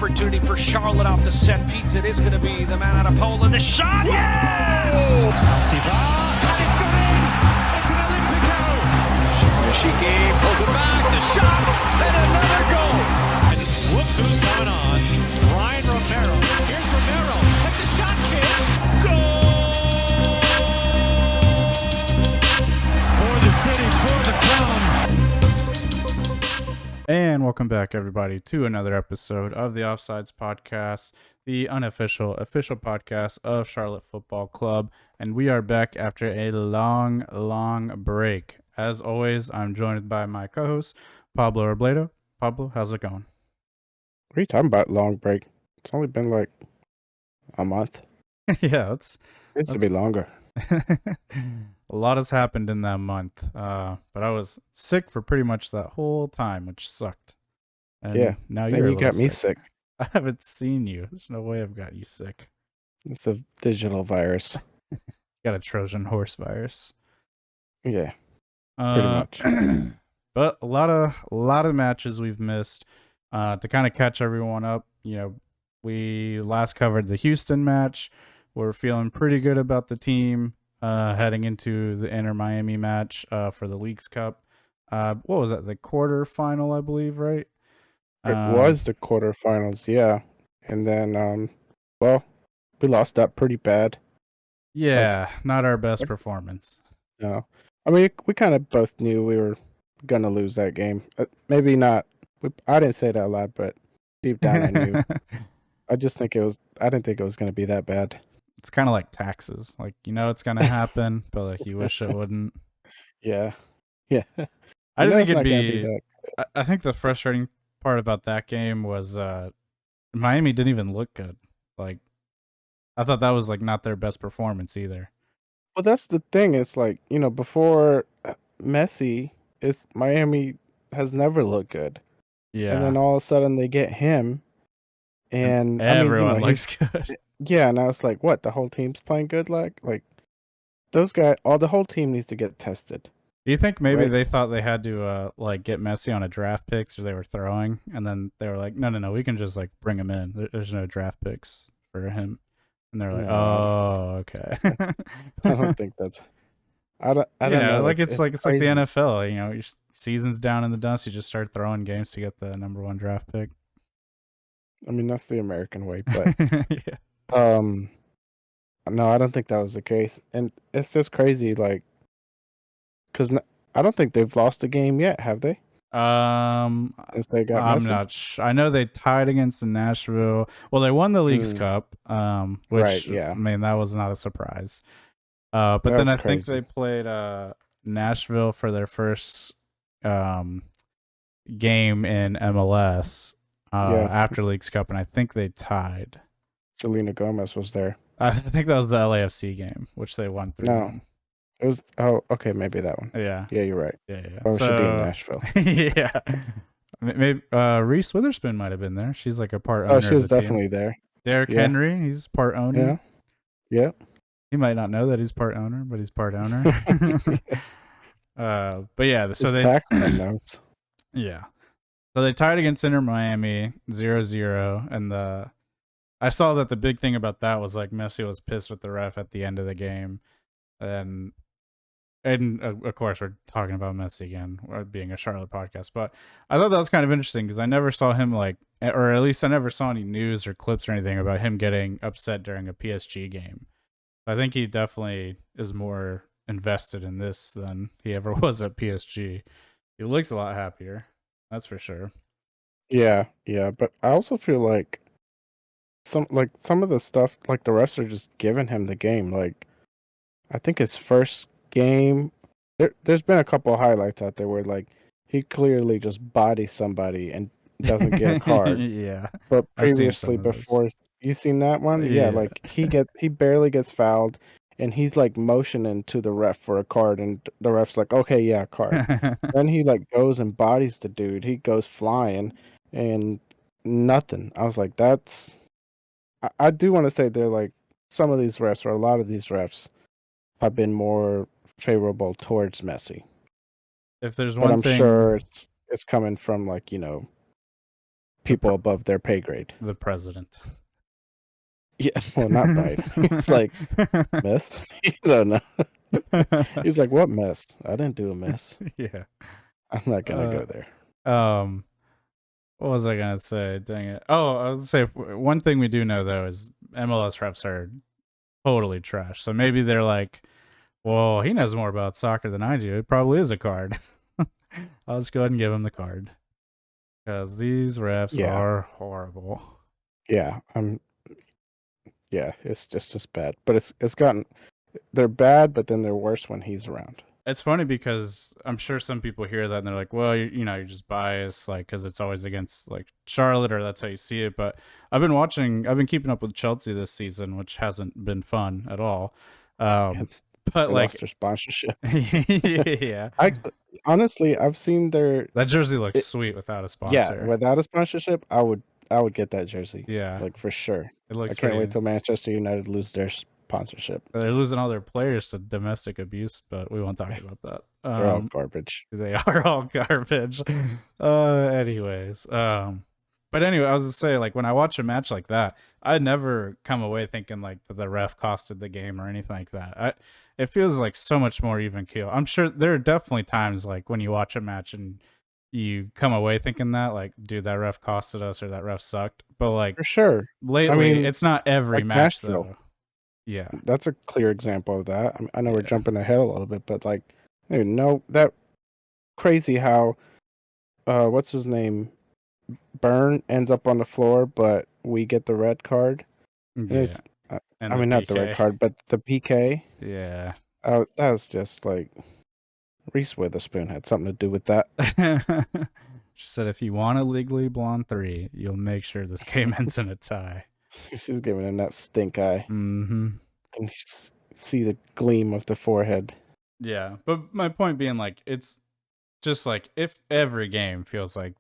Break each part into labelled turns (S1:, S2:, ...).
S1: opportunity for Charlotte off the set piece. It is going to be the man out of Poland. The shot, yes!
S2: And it's gone in. It's an Olympico. Yoshiki pulls it back. The shot and another goal.
S3: And look who's coming on. Ryan Romero. Here's Romero. Hit the shot, kid.
S1: Goal!
S2: For the city, for the crown.
S4: And welcome back, everybody, to another episode of the Offsides Podcast, the official podcast of Charlotte Football Club. And we are back after a long break. As always, I'm joined by my co-host, Pablo Robledo. Pablo, how's it going?
S5: What are you talking about, long break? It's only been like a month.
S4: Yeah,
S5: It used to be longer.
S4: A lot has happened in that month, but I was sick for pretty much that whole time, which sucked. And
S5: Yeah,
S4: now
S5: And
S4: you're
S5: you got me sick.
S4: I haven't seen you. There's no way I've got you sick.
S5: It's a digital virus.
S4: Got a Trojan horse virus.
S5: Yeah, pretty much.
S4: But a lot of matches we've missed. To kind of catch everyone up, we last covered the Houston match. We're feeling pretty good about the team heading into the Inter Miami match for the Leagues Cup. What was that? The quarterfinal, I believe, right?
S5: It was the quarterfinals, yeah. And then, we lost that pretty bad.
S4: Yeah, not our best performance.
S5: No, I mean, we kind of both knew we were gonna lose that game. Maybe not. I didn't say it out loud, but deep down I knew. I didn't think it was gonna be that bad.
S4: It's kind of like taxes. Like, it's going to happen, but like you wish it wouldn't.
S5: Yeah.
S4: I didn't think it'd
S5: it's not gonna
S4: be
S5: that.
S4: I think the frustrating part about that game was Miami didn't even look good. Like, I thought that was like not their best performance either.
S5: Well, that's the thing. It's like, before Messi, Miami has never looked good.
S4: Yeah.
S5: And then all of a sudden they get him, and
S4: everyone looks good.
S5: Yeah, and I was like, what? The whole team's playing good? Like those guys, the whole team needs to get tested.
S4: Do you think maybe
S5: Right.
S4: they thought they had to get Messi on a draft picks, or they were throwing, and then they were like, no, we can just like bring him in. There's no draft picks for him, and they're like,
S5: No.
S4: oh, okay.
S5: I don't think that's. I don't know.
S4: Like it's like the
S5: crazy.
S4: NFL. Your season's down in the dumps. You just start throwing games to get the number one draft pick.
S5: I mean, that's the American way, but
S4: Yeah.
S5: no, I don't think that was the case, and it's just crazy, like, because I don't think they've lost a game yet, have they? Since they got
S4: I'm
S5: Messi?
S4: not sure. I know they tied against the Nashville. Well, they won the Leagues Cup, which
S5: Right, yeah.
S4: I mean that was not a surprise. But
S5: That
S4: then I
S5: was
S4: think
S5: crazy.
S4: they played Nashville for their first game in MLS
S5: Yes.
S4: after Leagues Cup, and I think they tied.
S5: Selena Gomez was there.
S4: I think that was the LAFC game, which they won 3-1.
S5: No. It was. Oh, okay, maybe that one.
S4: Yeah.
S5: Yeah, you're right.
S4: Yeah.
S5: Oh, it should be in Nashville.
S4: Yeah. Maybe Reese Witherspoon might have been there. She's like a part owner.
S5: Oh, she was
S4: of the team.
S5: definitely there.
S4: Derrick
S5: Yeah.
S4: Henry, he's part owner.
S5: Yeah.
S4: He might not know that he's part owner, but he's part owner. But yeah, so they
S5: tax man knows.
S4: yeah. So they tied against Inter Miami 0-0, and I saw that the big thing about that was like Messi was pissed with the ref at the end of the game, and of course we're talking about Messi again, being a Charlotte podcast, but I thought that was kind of interesting because I never saw him or at least I never saw any news or clips or anything about him getting upset during a PSG game. I think he definitely is more invested in this than he ever was at PSG. He looks a lot happier. That's for sure.
S5: Yeah, but I also feel like some of the stuff, like the refs are just giving him the game. Like, I think his first game, there's been a couple of highlights out there where like he clearly just bodies somebody and doesn't get a card.
S4: Yeah.
S5: But
S4: I've seen
S5: previously,
S4: some of those.
S5: before, you seen that one? Yeah,
S4: Yeah.
S5: like he barely gets fouled, and he's like motioning to the ref for a card, and the ref's like, okay, yeah, card. Then he like goes and bodies the dude. He goes flying, and nothing. I was like, that's. I do want to say they're like some of these refs, or a lot of these refs, have been more favorable towards Messi.
S4: If there's
S5: But
S4: one
S5: I'm
S4: thing,
S5: sure it's coming from like people above their pay grade.
S4: The president.
S5: Yeah, well, not Biden. He's like, miss? I don't know. He's like, what miss? I didn't do a miss.
S4: Yeah.
S5: I'm not gonna go there.
S4: What was I gonna say? Dang it! Oh, I would say one thing we do know though is MLS refs are totally trash. So maybe they're like, "Well, he knows more about soccer than I do. It probably is a card." I'll just go ahead and give him the card because these refs are horrible.
S5: Yeah, yeah, it's just bad. But it's gotten, they're bad, but then they're worse when he's around.
S4: It's funny because I'm sure some people hear that and they're like, well, you're just biased, like, because it's always against like Charlotte or that's how you see it. But I've been keeping up with Chelsea this season, which hasn't been fun at all. But
S5: They
S4: like
S5: lost their sponsorship.
S4: Yeah,
S5: honestly, I've seen
S4: that jersey looks sweet without a sponsor.
S5: Yeah, without a sponsorship, I would get that jersey.
S4: Yeah,
S5: like for sure.
S4: It looks.
S5: I can't wait till Manchester United lose their sponsorship.
S4: They're losing all their players to domestic abuse, but we won't talk about that.
S5: They're all garbage.
S4: They are all garbage. Anyways, but anyway, I was gonna say, like, when I watch a match like that, I never come away thinking like that the ref costed the game or anything like that. It feels like so much more even keel. I'm sure there are definitely times like when you watch a match and you come away thinking that, like, dude, that ref costed us or that ref sucked. But like,
S5: For sure.
S4: lately, it's not every
S5: like
S4: match
S5: Nashville.
S4: though. Yeah,
S5: that's a clear example of that. I know we're jumping ahead a little bit, but like, dude, no, that crazy how, what's his name, Byrne ends up on the floor, but we get the red card.
S4: yeah.
S5: I mean, not the red card, but the PK.
S4: Yeah.
S5: That was just like, Reese Witherspoon had something to do with that.
S4: She said, if you want a Legally Blonde 3, you'll make sure this game ends in a tie.
S5: She's giving him that stink eye.
S4: Mm-hmm.
S5: And you see the gleam of the forehead.
S4: Yeah, but my point being, like, it's just like if every game feels like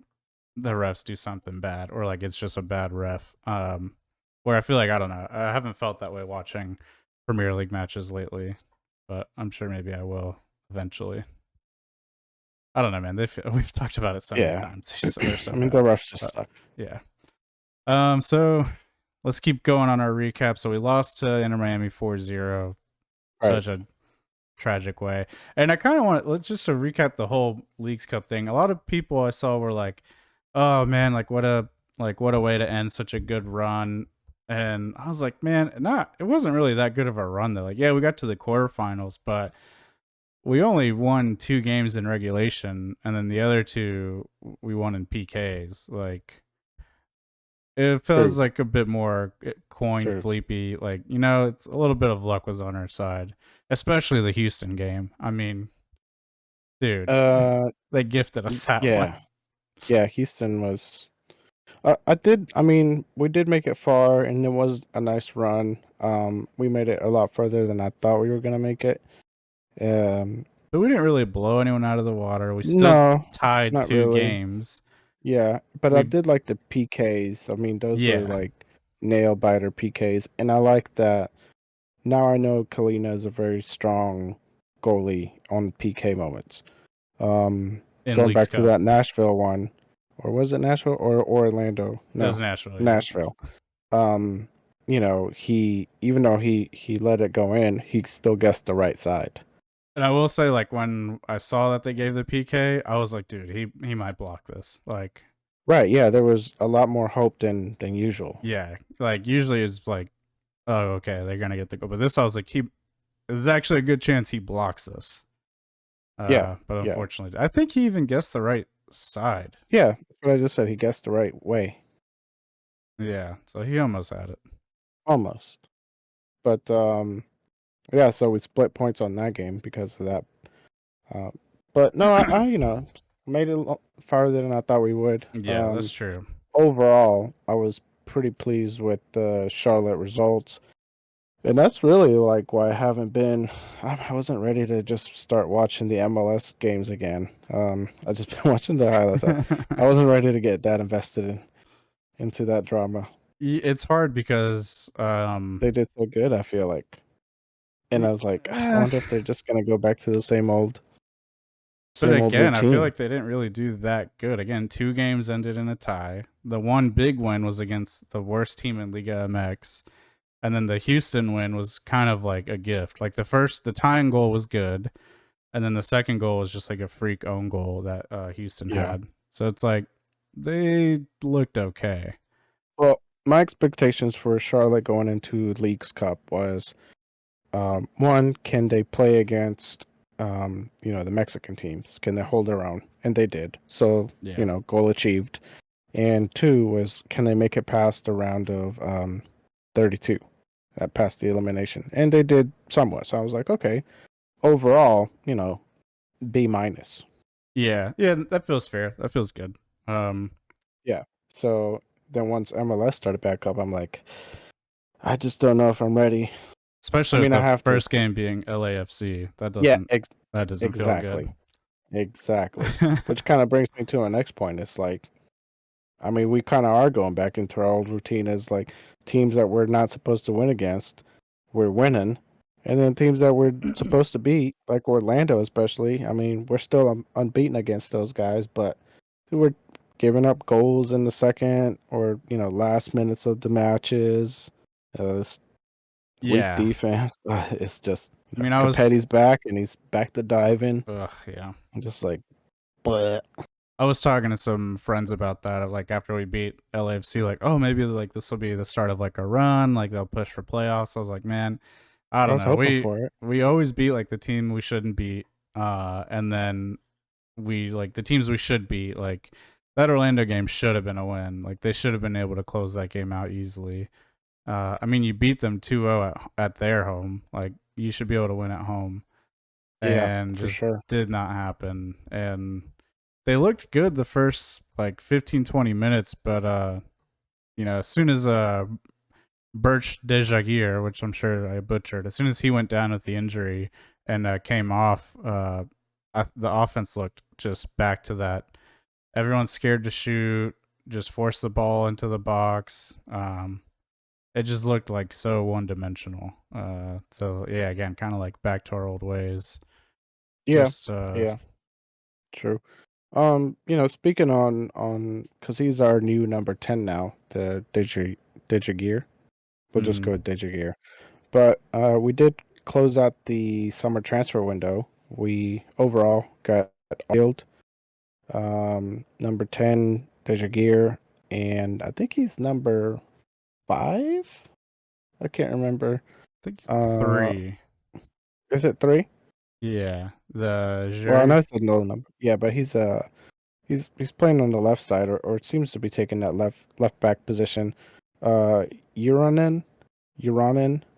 S4: the refs do something bad or like it's just a bad ref, where I feel like, I don't know, I haven't felt that way watching Premier League matches lately, but I'm sure maybe I will eventually. I don't know, man. We've talked about it so many times. They're so
S5: I mean,
S4: bad.
S5: the refs just suck.
S4: Yeah. So let's keep going on our recap. So we lost to Inter Miami 4-0. Such a tragic way. And I kind of want to, let's just recap the whole Leagues Cup thing. A lot of people I saw were like, oh man, like what a way to end such a good run. And I was like, man, it wasn't really that good of a run though. Like, yeah, we got to the quarterfinals, but we only won 2 games in regulation, and then the other 2 we won in PKs. Like, it feels like a bit more coin flippy. Like, it's a little bit of luck was on our side, especially the Houston game. I mean, dude, they gifted us that one.
S5: Yeah, Houston was. I mean, we did make it far, and it was a nice run. We made it a lot further than I thought we were gonna make it.
S4: But we didn't really blow anyone out of the water. We still tied 2 games.
S5: Yeah, but I did like the PKs. I mean, those were like nail biter PKs, and I like that. Now I know Kalina is a very strong goalie on PK moments. Going back to that Nashville one, or was it Nashville or Orlando? No,
S4: it was Nashville.
S5: Nashville. He, even though he let it go in, he still guessed the right side.
S4: And I will say, like, when I saw that they gave the PK, I was like, dude, he might block this. Like,
S5: right, yeah, there was a lot more hope than usual.
S4: Yeah, like usually it's like, oh, okay, they're gonna get the goal, but this I was like, there's actually a good chance he blocks this. But unfortunately, I think he even guessed the right side.
S5: Yeah, that's what I just said. He guessed the right way.
S4: Yeah, so he almost had it.
S5: Almost, but yeah, so we split points on that game because of that. But no, I made it farther than I thought we would.
S4: Yeah, that's true.
S5: Overall, I was pretty pleased with the Charlotte results. And that's really like why I wasn't ready to just start watching the MLS games again. I just been watching the highlights. I wasn't ready to get that invested into that drama.
S4: It's hard because
S5: they did so good, I feel like. And I was like, I wonder if they're just going to go back to the same old.
S4: But
S5: Same old
S4: again, I feel
S5: routine.
S4: like they didn't really do that good. Again, 2 games ended in a tie. The one big win was against the worst team in Liga MX. And then the Houston win was kind of like a gift. Like the tying goal was good. And then the second goal was just like a freak own goal that Houston
S5: Yeah.
S4: had. So it's like they looked okay.
S5: Well, my expectations for Charlotte going into Leagues Cup was one, can they play against the Mexican teams? Can they hold their own? And they did. So,
S4: Yeah.
S5: goal achieved. And two was, can they make it past the round of 32, past the elimination? And they did somewhat. So I was like, okay, overall, B minus.
S4: Yeah. Yeah, that feels fair. That feels good.
S5: Yeah. So then once MLS started back up, I'm like, I just don't know if I'm ready.
S4: Especially
S5: I
S4: with
S5: mean, I
S4: the
S5: have to.
S4: first game being LAFC.
S5: Yeah,
S4: That doesn't feel good.
S5: exactly. Exactly. Which kind of brings me to our next point. It's like, I mean, we kind of are going back into our old routine as like teams that we're not supposed to win against, we're winning. And then teams that we're supposed to beat, like Orlando especially, I mean, we're still unbeaten against those guys, but we're giving up goals in the second or, last minutes of the matches. This weak
S4: Yeah.
S5: defense. It's just,
S4: I mean,
S5: Capetti's back and he's back to diving.
S4: yeah.
S5: I'm just like, but
S4: I was talking to some friends about that, like after we beat LAFC, like, oh, maybe like this will be the start of like a run, like they'll push for playoffs. I was like, man, I
S5: I
S4: don't
S5: was
S4: know.
S5: hoping for it.
S4: We always beat like the team we shouldn't beat, and then we like the teams we should beat. Like that Orlando game should have been a win. Like they should have been able to close that game out easily. I mean, you beat them 2-0 at their home. Like you should be able to win at home,
S5: Yeah,
S4: and
S5: for
S4: just
S5: sure.
S4: did not happen. And they looked good the first like 15 20 minutes, but as soon as Birch Dejaguir, which I'm sure I butchered, as soon as he went down with the injury and came off, the offense looked just back to that. Everyone's scared to shoot, just force the ball into the box. It just looked like so one dimensional. So yeah, again, kind of like back to our old ways.
S5: Yeah,
S4: Just
S5: yeah, true. Speaking on because he's our new number 10 now, the Digigear. We'll just go with Digigear. But we did close out the summer transfer window. We overall got Field, number 10, Digigear, and I think he's number 5. I can't remember.
S4: I think
S5: Uh,
S4: 3.
S5: is it 3?
S4: Yeah, the
S5: Well, I know
S4: Jerry.
S5: it's a low number. Yeah, but he's playing on the left side, or it seems to be taking that left back position. Uh, Uranen,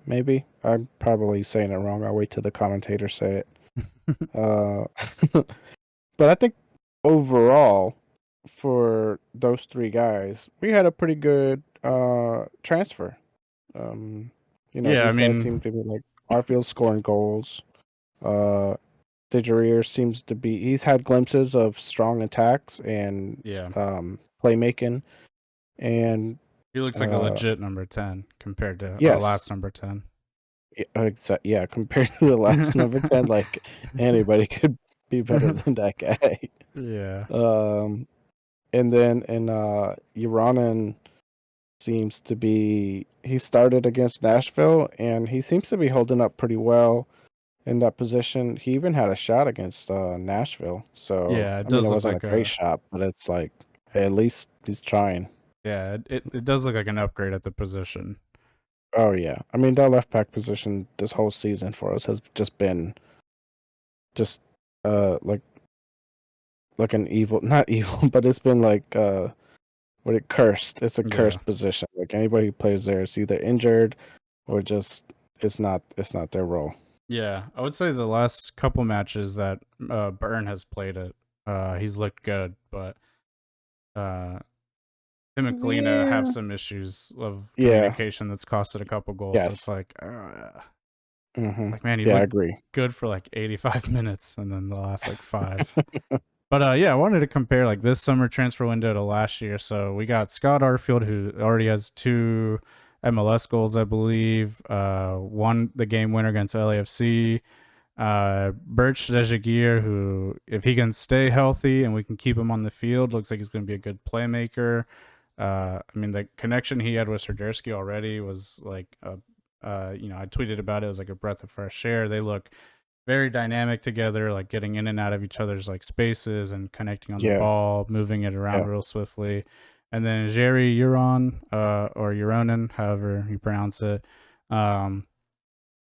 S5: maybe. I'm probably saying it wrong. I'll wait till the commentator say it. Uh, but I think overall, for those three guys, we had a pretty good transfer. Um,
S4: Yeah, I
S5: these guys seem
S4: mean,
S5: to be like Arfield scoring goals. Uh, Dejurier seems to be he's had glimpses of strong attacks and
S4: yeah,
S5: playmaking and
S4: he looks like a
S5: uh
S4: legit number 10 compared to our
S5: yes,
S4: last number 10.
S5: yeah, compared to the last number 10, like anybody could be better than that guy.
S4: Yeah.
S5: Um and then Uranen seems to be he started against Nashville and he seems to be holding up pretty well in that position. He even had a shot against Nashville. So,
S4: Yeah, it
S5: I mean, it
S4: does look
S5: wasn't a
S4: like
S5: great shot, but it's like at least he's trying.
S4: it does look like an upgrade at the position.
S5: Oh yeah. I mean, that left back position this whole season for us has just been just like an evil, not evil, but it's been like what it cursed. It's a
S4: Yeah.
S5: cursed position. Like anybody who plays there is either injured or just it's not their role.
S4: Yeah, I would say the last couple matches that Byrne has played it, he's looked good, but uh, him and Kalina have
S5: Yeah.
S4: some issues of
S5: Yeah.
S4: communication that's costed a couple goals. So it's
S5: Yes.
S4: like,
S5: Mm-hmm.
S4: man, he
S5: Yeah, I
S4: looked
S5: agree.
S4: good for like 85 minutes, and then the last like 5. But yeah, I wanted to compare like this summer transfer window to last year. So we got Scott Arfield, who already has 2 MLS goals, I believe. Won the game winner against LAFC. Birch Dejagir, who, if he can stay healthy and we can keep him on the field, looks like he's going to be a good playmaker. I mean, the connection he had with Serderski already was like, I tweeted about it. It was like a breath of fresh air. They look very dynamic together, like getting in and out of each other's like spaces and connecting on the ball, moving it around real swiftly. And then Jerry Euron, or Euronen, however you pronounce it.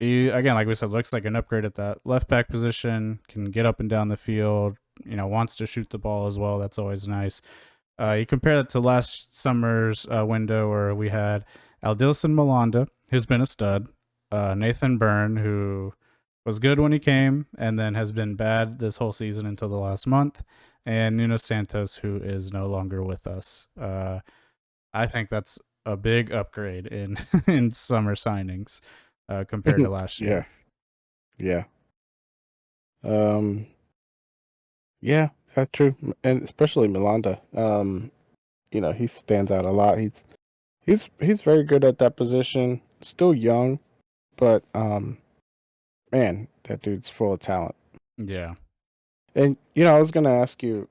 S4: He, again, like we said, looks like an upgrade at that left back position, can get up and down the field, wants to shoot the ball as well. That's always nice. You compare that to last summer's window where we had Aldilson Malanda, who's been a stud, Nathan Byrne, who was good when he came and then has been bad this whole season until the last month, and Nuno Santos, who is no longer with us. I think that's a big upgrade in in summer signings compared to last year.
S5: Yeah. Yeah, that's true, and especially Milanda. He stands out a lot. He's very good at that position. Still young, but man, that dude's full of talent.
S4: Yeah.
S5: And I was gonna ask you,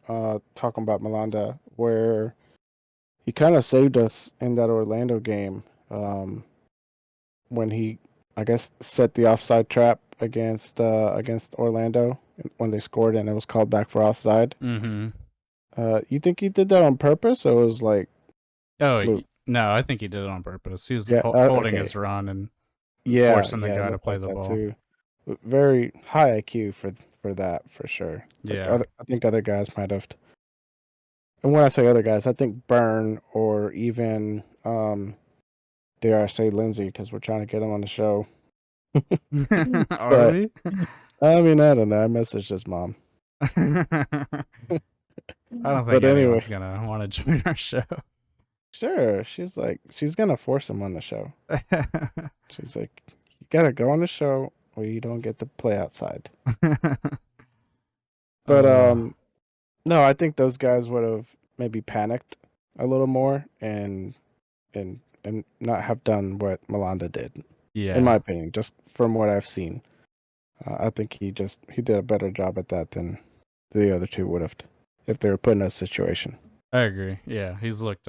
S5: talking about Milanda, where he kind of saved us in that Orlando game, when he, I guess, set the offside trap against Orlando when they scored and it was called back for offside.
S4: Mm-hmm.
S5: You think he did that on purpose, or it was like,
S4: no, I think he did it on purpose. He was holding his run and forcing the guy to play the ball. Too.
S5: Very high IQ for that, for sure.
S4: Yeah.
S5: I think other guys might have. And when I say other guys, I think Byrne or even, dare I say, Lindsay, because we're trying to get him on the show.
S4: Are we?
S5: I mean, I don't know. I messaged his mom.
S4: I don't think anyone's gonna want to join our show.
S5: Sure, she's gonna force him on the show. She's like, you gotta go on the show or you don't get to play outside. But no, I think those guys would have maybe panicked a little more and not have done what Milanda did.
S4: Yeah,
S5: in my opinion, just from what I've seen, I think he did a better job at that than the other two would have if they were put in a situation.
S4: I agree. Yeah, he's looked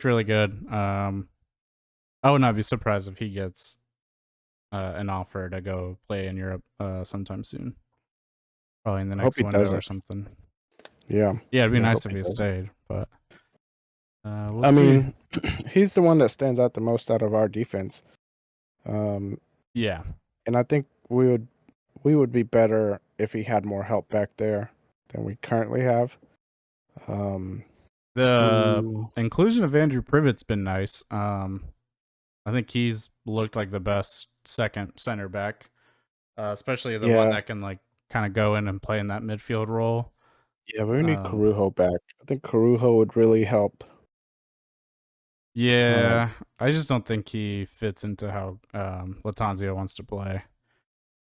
S4: really good. I would not be surprised if he gets an offer to go play in Europe sometime soon. Probably in the next window or something.
S5: Yeah.
S4: Yeah, it'd be nice if he stayed, but we'll see.
S5: I mean, he's the one that stands out the most out of our defense.
S4: Yeah.
S5: And I think we would be better if he had more help back there than we currently have.
S4: The inclusion of Andrew Privet's been nice. I think he's looked like the best second center back, especially the one that can like kind of go in and play in that midfield role.
S5: Yeah, we need Corujo back. I think Corujo would really help.
S4: Yeah, I just don't think he fits into how Latanzio wants to play.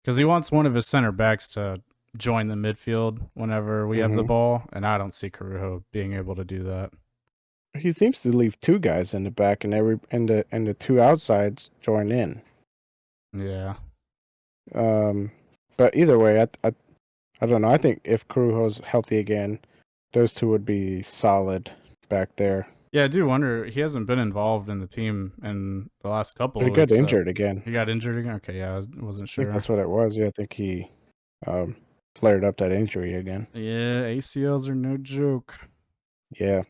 S4: Because he wants one of his center backs to join the midfield whenever we have the ball, and I don't see Corujo being able to do that.
S5: He seems to leave two guys in the back, and the two outsides join in.
S4: Yeah.
S5: But either way, I don't know. I think if Corujo's healthy again, those two would be solid back there.
S4: Yeah, I do wonder. He hasn't been involved in the team in the last couple of weeks.
S5: He got injured again.
S4: He got injured again? Okay, yeah, I wasn't sure.
S5: I think that's what it was. Yeah, I think he flared up that injury again.
S4: Yeah, ACLs are no joke.
S5: Yeah.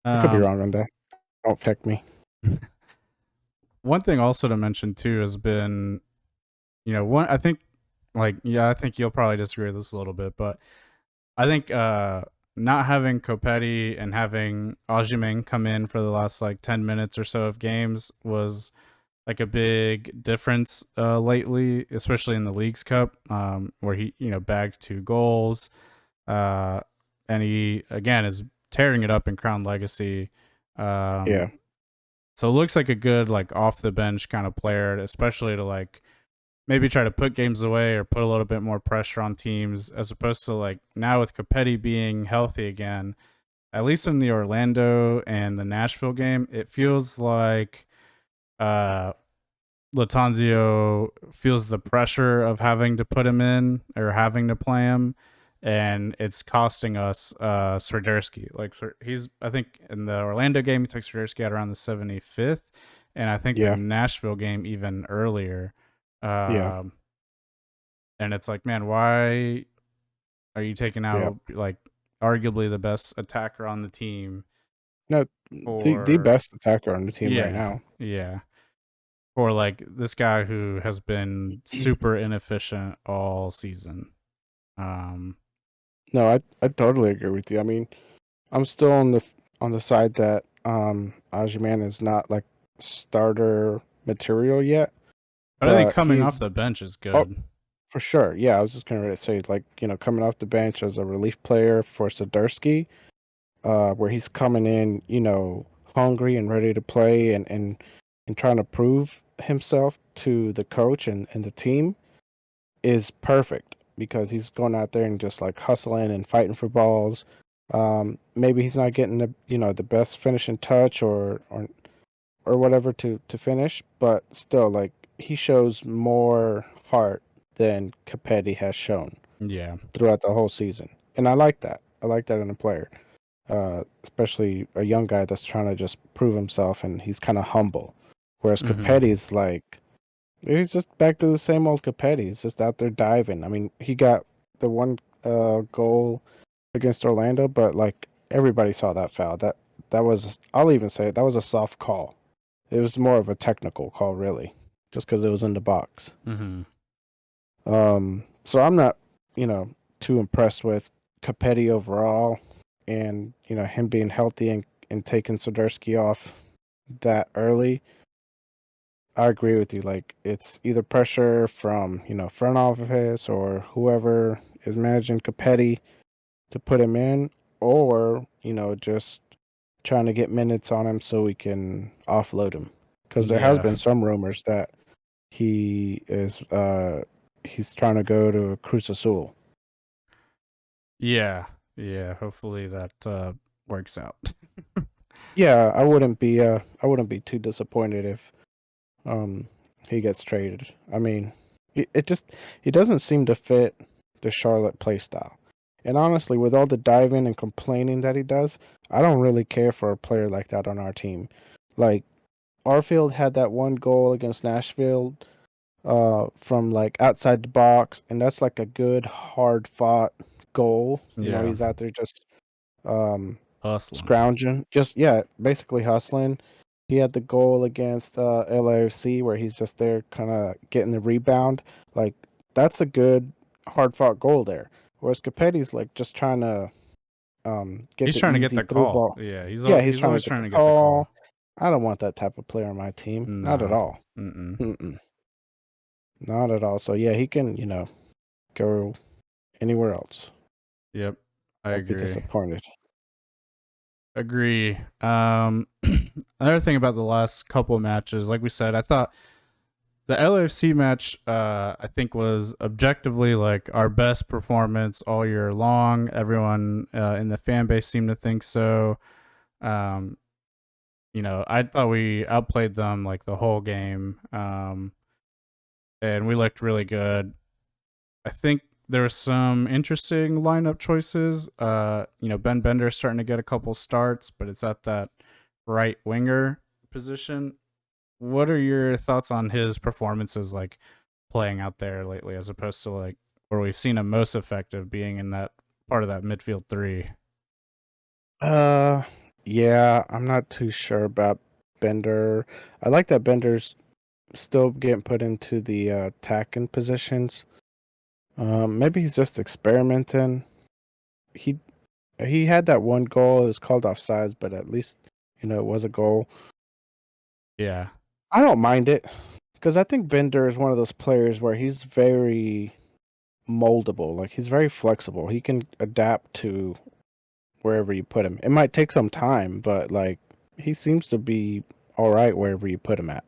S5: I could be wrong on that. Don't affect me.
S4: One thing also to mention, too, has been, I think you'll probably disagree with this a little bit, but I think not having Copetti and having Osimhen come in for the last 10 minutes or so of games was like a big difference lately, especially in the Leagues Cup, where he bagged 2 goals, and he again is tearing it up in Crown Legacy.
S5: Yeah.
S4: So it looks like a good off the bench kind of player, especially to maybe try to put games away or put a little bit more pressure on teams, as opposed to now with Copetti being healthy again, at least in the Orlando and the Nashville game, it feels like Latanzio feels the pressure of having to put him in or having to play him, and it's costing us Swiderski. Like he's, I think in the Orlando game he took Swiderski out around the 75th, and I think the
S5: Yeah.
S4: Nashville game even earlier.
S5: Yeah.
S4: And it's like, man, why are you taking
S5: Yeah.
S4: out like arguably the best attacker on the team
S5: No, the
S4: for
S5: best attacker on the team right
S4: yeah,
S5: now.
S4: yeah, for like this guy who has been super inefficient all season.
S5: No, I totally agree with you. I mean, I'm still on the side that Ajiman is not like starter material yet,
S4: But I think
S5: but
S4: coming off
S5: he's
S4: the bench is
S5: oh,
S4: good.
S5: for sure. Yeah, I was just gonna say like, coming off the bench as a relief player for Swiderski, where he's coming in, hungry and ready to play and trying to prove himself to the coach and the team is perfect because he's going out there and just like hustling and fighting for balls. Maybe he's not getting the best finishing touch or whatever to finish, but still like he shows more heart than Capetti has shown
S4: Yeah.
S5: throughout the whole season, and I like that. I like that in a player, especially a young guy that's trying to just prove himself, and he's kind of humble. Whereas
S4: Mm-hmm.
S5: Capetti's like he's just back to the same old Capetti. He's just out there diving. I mean, he got the one goal against Orlando, but like everybody saw that foul. That was, I'll even say it, that was a soft call. It was more of a technical call, really, just because it was in the box.
S4: Mm-hmm.
S5: So I'm not, too impressed with Capetti overall, and him being healthy and taking Swiderski off that early. I agree with you. Like it's either pressure from front office or whoever is managing Capetti to put him in, or just trying to get minutes on him so we can offload him. Because there has
S4: Yeah.
S5: been some rumors that he's trying to go to Cruz Azul.
S4: Yeah. Yeah. Hopefully that works out.
S5: Yeah, I wouldn't be too disappointed if um he gets traded. I mean, it just he doesn't seem to fit the Charlotte play style. And honestly, with all the diving and complaining that he does, I don't really care for a player like that on our team. Like Arfield had that one goal against Nashville from like outside the box, and that's like a good hard fought goal.
S4: Yeah.
S5: He's out there just um
S4: Hustling.
S5: scrounging, just yeah, basically hustling. He had the goal against LAFC where he's just there kind of getting the rebound. Like that's a good hard fought goal there. Whereas Capetti's like just trying to get
S4: He's
S5: the
S4: trying to get
S5: easy
S4: the
S5: through
S4: call.
S5: ball.
S4: Yeah.
S5: Yeah, he's
S4: He's
S5: trying to
S4: always
S5: get
S4: trying
S5: the
S4: to get the
S5: call.
S4: call.
S5: I don't want that type of player on my team. Not at
S4: No.
S5: all.
S4: Mm-mm.
S5: Mm-mm. Not at all. So yeah, he can, go anywhere else.
S4: Yep. I
S5: Won't be
S4: agree.
S5: disappointed.
S4: Agree. Another thing about the last couple of matches, like we said, I thought the LAFC match, I think, was objectively like our best performance all year long. Everyone in the fan base seemed to think so. Um, I thought we outplayed them like the whole game, and we looked really good. I think there were some interesting lineup choices. Ben Bender starting to get a couple starts, but it's at that right winger position. What are your thoughts on his performances, like playing out there lately, as opposed to like where we've seen him most effective being in that part of that midfield three?
S5: Uh, yeah, I'm not too sure about Bender. I like that Bender's still getting put into the attacking positions. Maybe he's just experimenting. He he had that one goal. It was called offsides, but at least it was a goal.
S4: Yeah,
S5: I don't mind it because I think Bender is one of those players where he's very moldable. Like he's very flexible. He can adapt to wherever you put him. It might take some time, but like he seems to be all right wherever you put him at.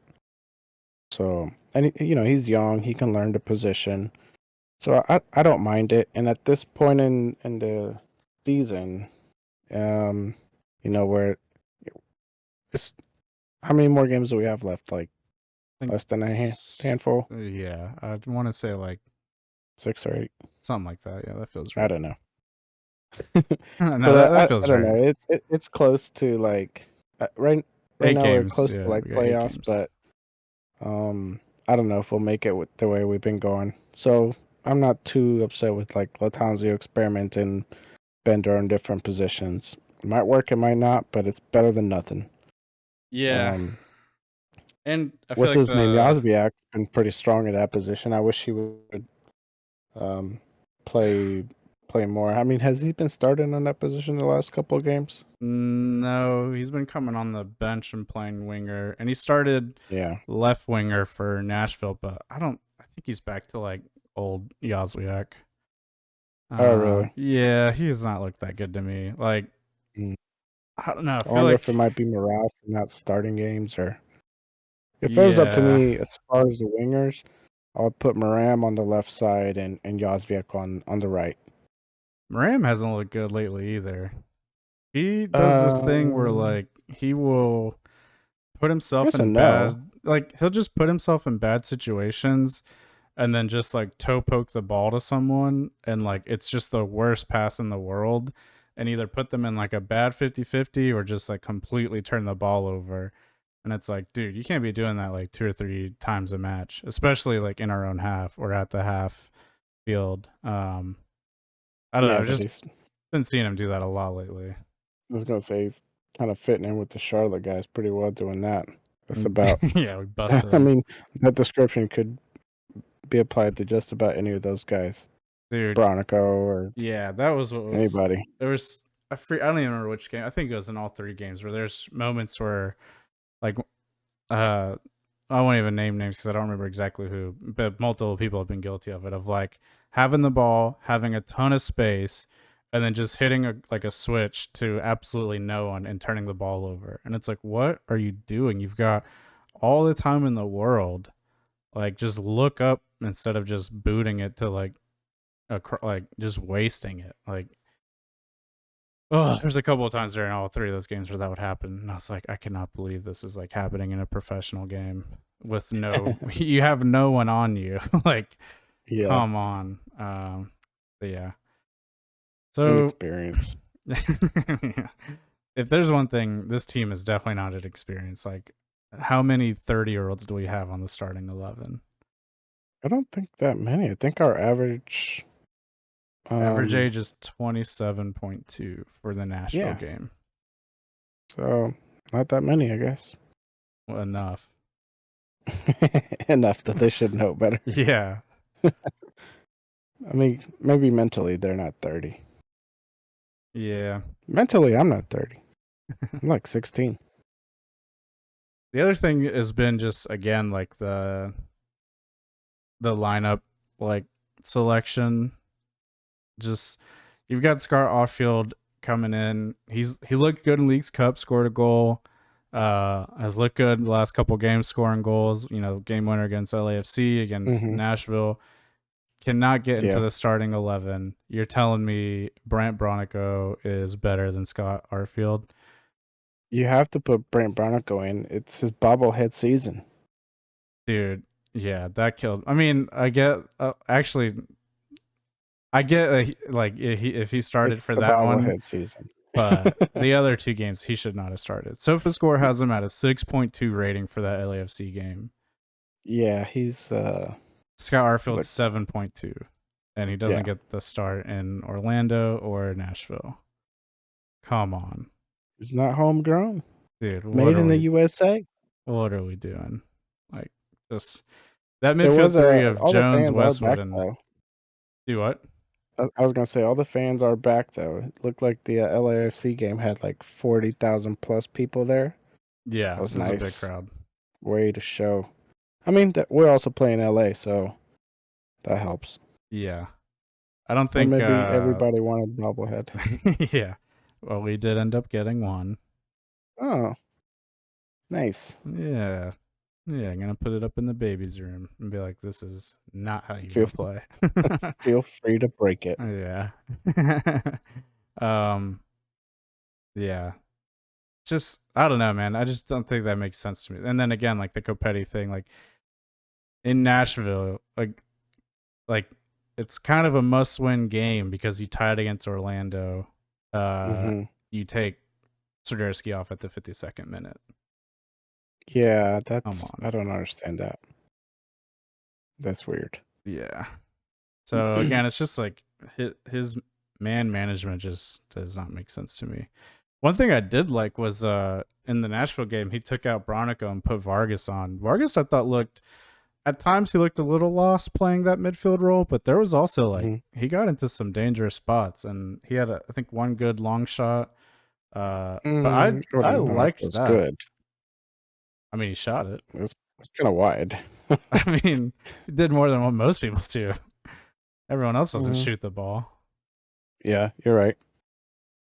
S5: So, and he's young. He can learn the position. So I don't mind it. And at this point in the season, um, where it's how many more games do we have left? Like
S4: think
S5: Less than a handful,
S4: Yeah, I want to say like
S5: 6 or 8.
S4: something like that. Yeah, that feels
S5: I
S4: right.
S5: don't know.
S4: No,
S5: But
S4: that
S5: I
S4: feels
S5: don't
S4: right.
S5: know. It's close to like right
S4: 8
S5: now we're
S4: games.
S5: close to
S4: Yeah,
S5: like
S4: we got 8
S5: playoffs,
S4: games.
S5: but I don't know if we'll make it with the way we've been going. So I'm not too upset with like Latanzio experimenting Bender in different positions. It might work, it might not, but it's better than nothing.
S4: Yeah, and I feel
S5: What's
S4: like
S5: his name? Yazviak's been pretty strong at that position. I wish he would um, play play more. I mean, has he been starting on that position the last couple of games?
S4: No, he's been coming on the bench and playing winger, and he started
S5: Yeah.
S4: left winger for Nashville, but I think he's back to like old Yazwiak.
S5: Oh, really?
S4: Yeah, he has not looked that good to me. Like,
S5: Mm.
S4: I don't know. I
S5: I
S4: feel
S5: wonder if
S4: like,
S5: it might be morale for not starting games, or if it was up to
S4: yeah,
S5: me as far as the wingers, I would put Moram on the left side and Yazviak on the right.
S4: Ram hasn't looked good lately either. He does this thing where
S5: Um,
S4: like he will put himself
S5: yes
S4: in
S5: and no.
S4: he'll just put himself in bad situations and then just like toe poke the ball to someone, and like it's just the worst pass in the world, and either put them in like a bad 50-50 or just like completely turn the ball over. And it's like, dude, you can't be doing that like 2 or 3 times a match, especially like in our own half or at the half field. I don't know,
S5: Yeah,
S4: I've
S5: but
S4: just
S5: he's.
S4: been seeing him do that a lot lately.
S5: I was gonna say he's kind of fitting in with the Charlotte guys pretty well doing that. That's about.
S4: Yeah, we busted
S5: I
S4: him.
S5: mean, that description could be applied to just about any of those guys,
S4: Dude,
S5: Bronico or
S4: yeah, that was what was
S5: anybody.
S4: there was I don't even remember which game. I think it was in all 3 games where there's moments where like uh I won't even name names because I don't remember exactly who, but multiple people have been guilty of it, of like having the ball, having a ton of space, and then just hitting a switch to absolutely no one and turning the ball over. And it's like, what are you doing? You've got all the time in the world. Like, just look up instead of just booting it to like like just wasting it. Like, oh, there's a couple of times during all 3 of those games where that would happen, and I was like, I cannot believe this is like happening in a professional game with no, you have no one on you. Like,
S5: Yeah,
S4: come on. But yeah. So,
S5: inexperienced.
S4: if there's one thing, this team is definitely not an experience. Like, how many 30-year-olds do we have on the starting 11?
S5: I don't think that many. I think our average.
S4: Average
S5: Um,
S4: age is 27.2 for the Nashville
S5: yeah,
S4: game.
S5: so not that many, I guess.
S4: Well, enough.
S5: Enough that they should know better.
S4: Yeah.
S5: I mean, maybe mentally they're not 30.
S4: Yeah.
S5: Mentally, I'm not 30. I'm like 16.
S4: The other thing has been just again like the lineup like selection. Just you've got Scar Offfield coming in. He looked good in Leagues Cup, scored a goal. Has looked good the last couple games, scoring goals. You know, game winner against LAFC, against
S5: Hmm.
S4: Nashville. Cannot get into
S5: Yeah,
S4: the starting 11. You're telling me Brant Bronico is better than Scott Arfield?
S5: you have to put Brent Bronico in. It's his bobblehead season.
S4: Dude, yeah, that killed. I mean, I get actually, I get like if he started
S5: It's
S4: for
S5: the
S4: that one,
S5: bobblehead season.
S4: but the other 2 games he should not have started. SofaScore has him at a 6.2 rating for that LAFC game.
S5: Yeah, he's
S4: Scott Arfield
S5: look,
S4: 7.2, and he doesn't
S5: yeah,
S4: get the start in Orlando or Nashville. Come on,
S5: he's not homegrown.
S4: dude.
S5: Made in the USA.
S4: What are we doing? Like, just that
S5: There
S4: midfield
S5: was
S4: 3 of
S5: all the
S4: Jones,
S5: fans are
S4: Westwood,
S5: back
S4: and
S5: though.
S4: do what?
S5: I was gonna say all the fans are back though. It looked like the LAFC game had like 40,000 plus people there.
S4: Yeah,
S5: That was
S4: it was a big
S5: nice.
S4: crowd.
S5: Way to show. I mean, that we're also playing LA, so that helps.
S4: Yeah. I don't
S5: Or
S4: think
S5: maybe everybody wanted bobblehead.
S4: yeah. Well, we did end up getting one.
S5: Oh, nice.
S4: Yeah. Yeah, I'm gonna put it up in the baby's room and be like, this is not how you
S5: Feel
S4: would play.
S5: feel free to break it.
S4: Yeah. um yeah. just I don't know, man. I just don't think that makes sense to me. And then again, like the Copetti thing, like in Nashville, like it's kind of a must-win game because you tied against Orlando. You take Swiderski off at the 52nd minute.
S5: Yeah,
S4: Come
S5: that's
S4: on.
S5: I don't understand that. That's weird.
S4: Yeah. So again, it's just like his man management just does not make sense to me. One thing I did like was in the Nashville game, he took out Bronico and put Vargas on. Vargas, I thought, looked at times he looked a little lost playing that midfield role, but there was also like he got into some dangerous spots, and he had I think one good long shot. But I
S5: wouldn't know if it
S4: liked
S5: was
S4: that.
S5: good.
S4: I mean, he shot it.
S5: It's kind of wide.
S4: I mean, he did more than what most people do. Everyone else doesn't
S5: Mhm.
S4: shoot the ball.
S5: Yeah, you're right.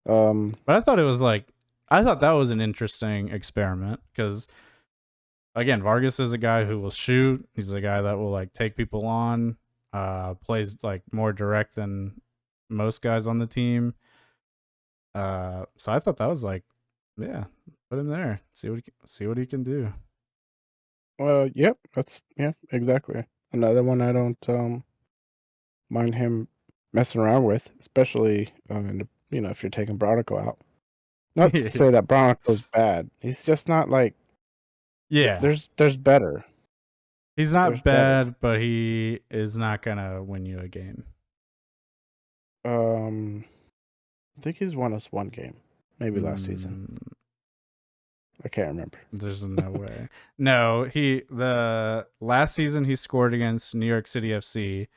S4: But I thought it was like I thought that was an interesting experiment because again, Vargas is a guy who will shoot. He's a guy that will like take people on. Plays like more direct than most guys on the team. So I thought that was like, yeah, put him there. See what he can do.
S5: Yep, that's exactly. Another one I don't mind him messing around with, especially if you're taking Bronico out. Not to say that Bronico's bad. He's just not like
S4: Yeah,
S5: there's better.
S4: he's not
S5: There's better.
S4: bad, but he is not gonna win you a game.
S5: I think he's won us one game, maybe last season. I can't remember.
S4: There's no way. No, the last season he scored against New York City FC,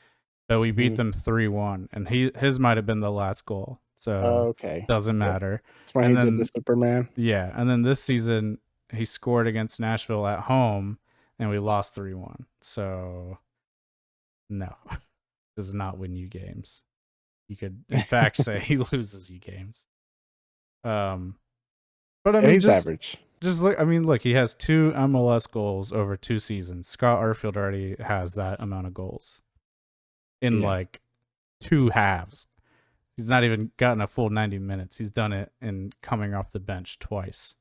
S4: but we beat them 3-1, and his might have been the last goal. So
S5: Okay,
S4: doesn't matter.
S5: that's when he did the Superman.
S4: Yeah, and then this season he scored against Nashville at home, and we lost 3-1. So no, does not win you games. You could, in fact, say he loses you games. But I mean,
S5: he's average.
S4: Just look. I mean, look. He has 2 MLS goals over 2 seasons. Scott Arfield already has that amount of goals in like 2 halves. He's not even gotten a full 90 minutes. He's done it in coming off the bench twice.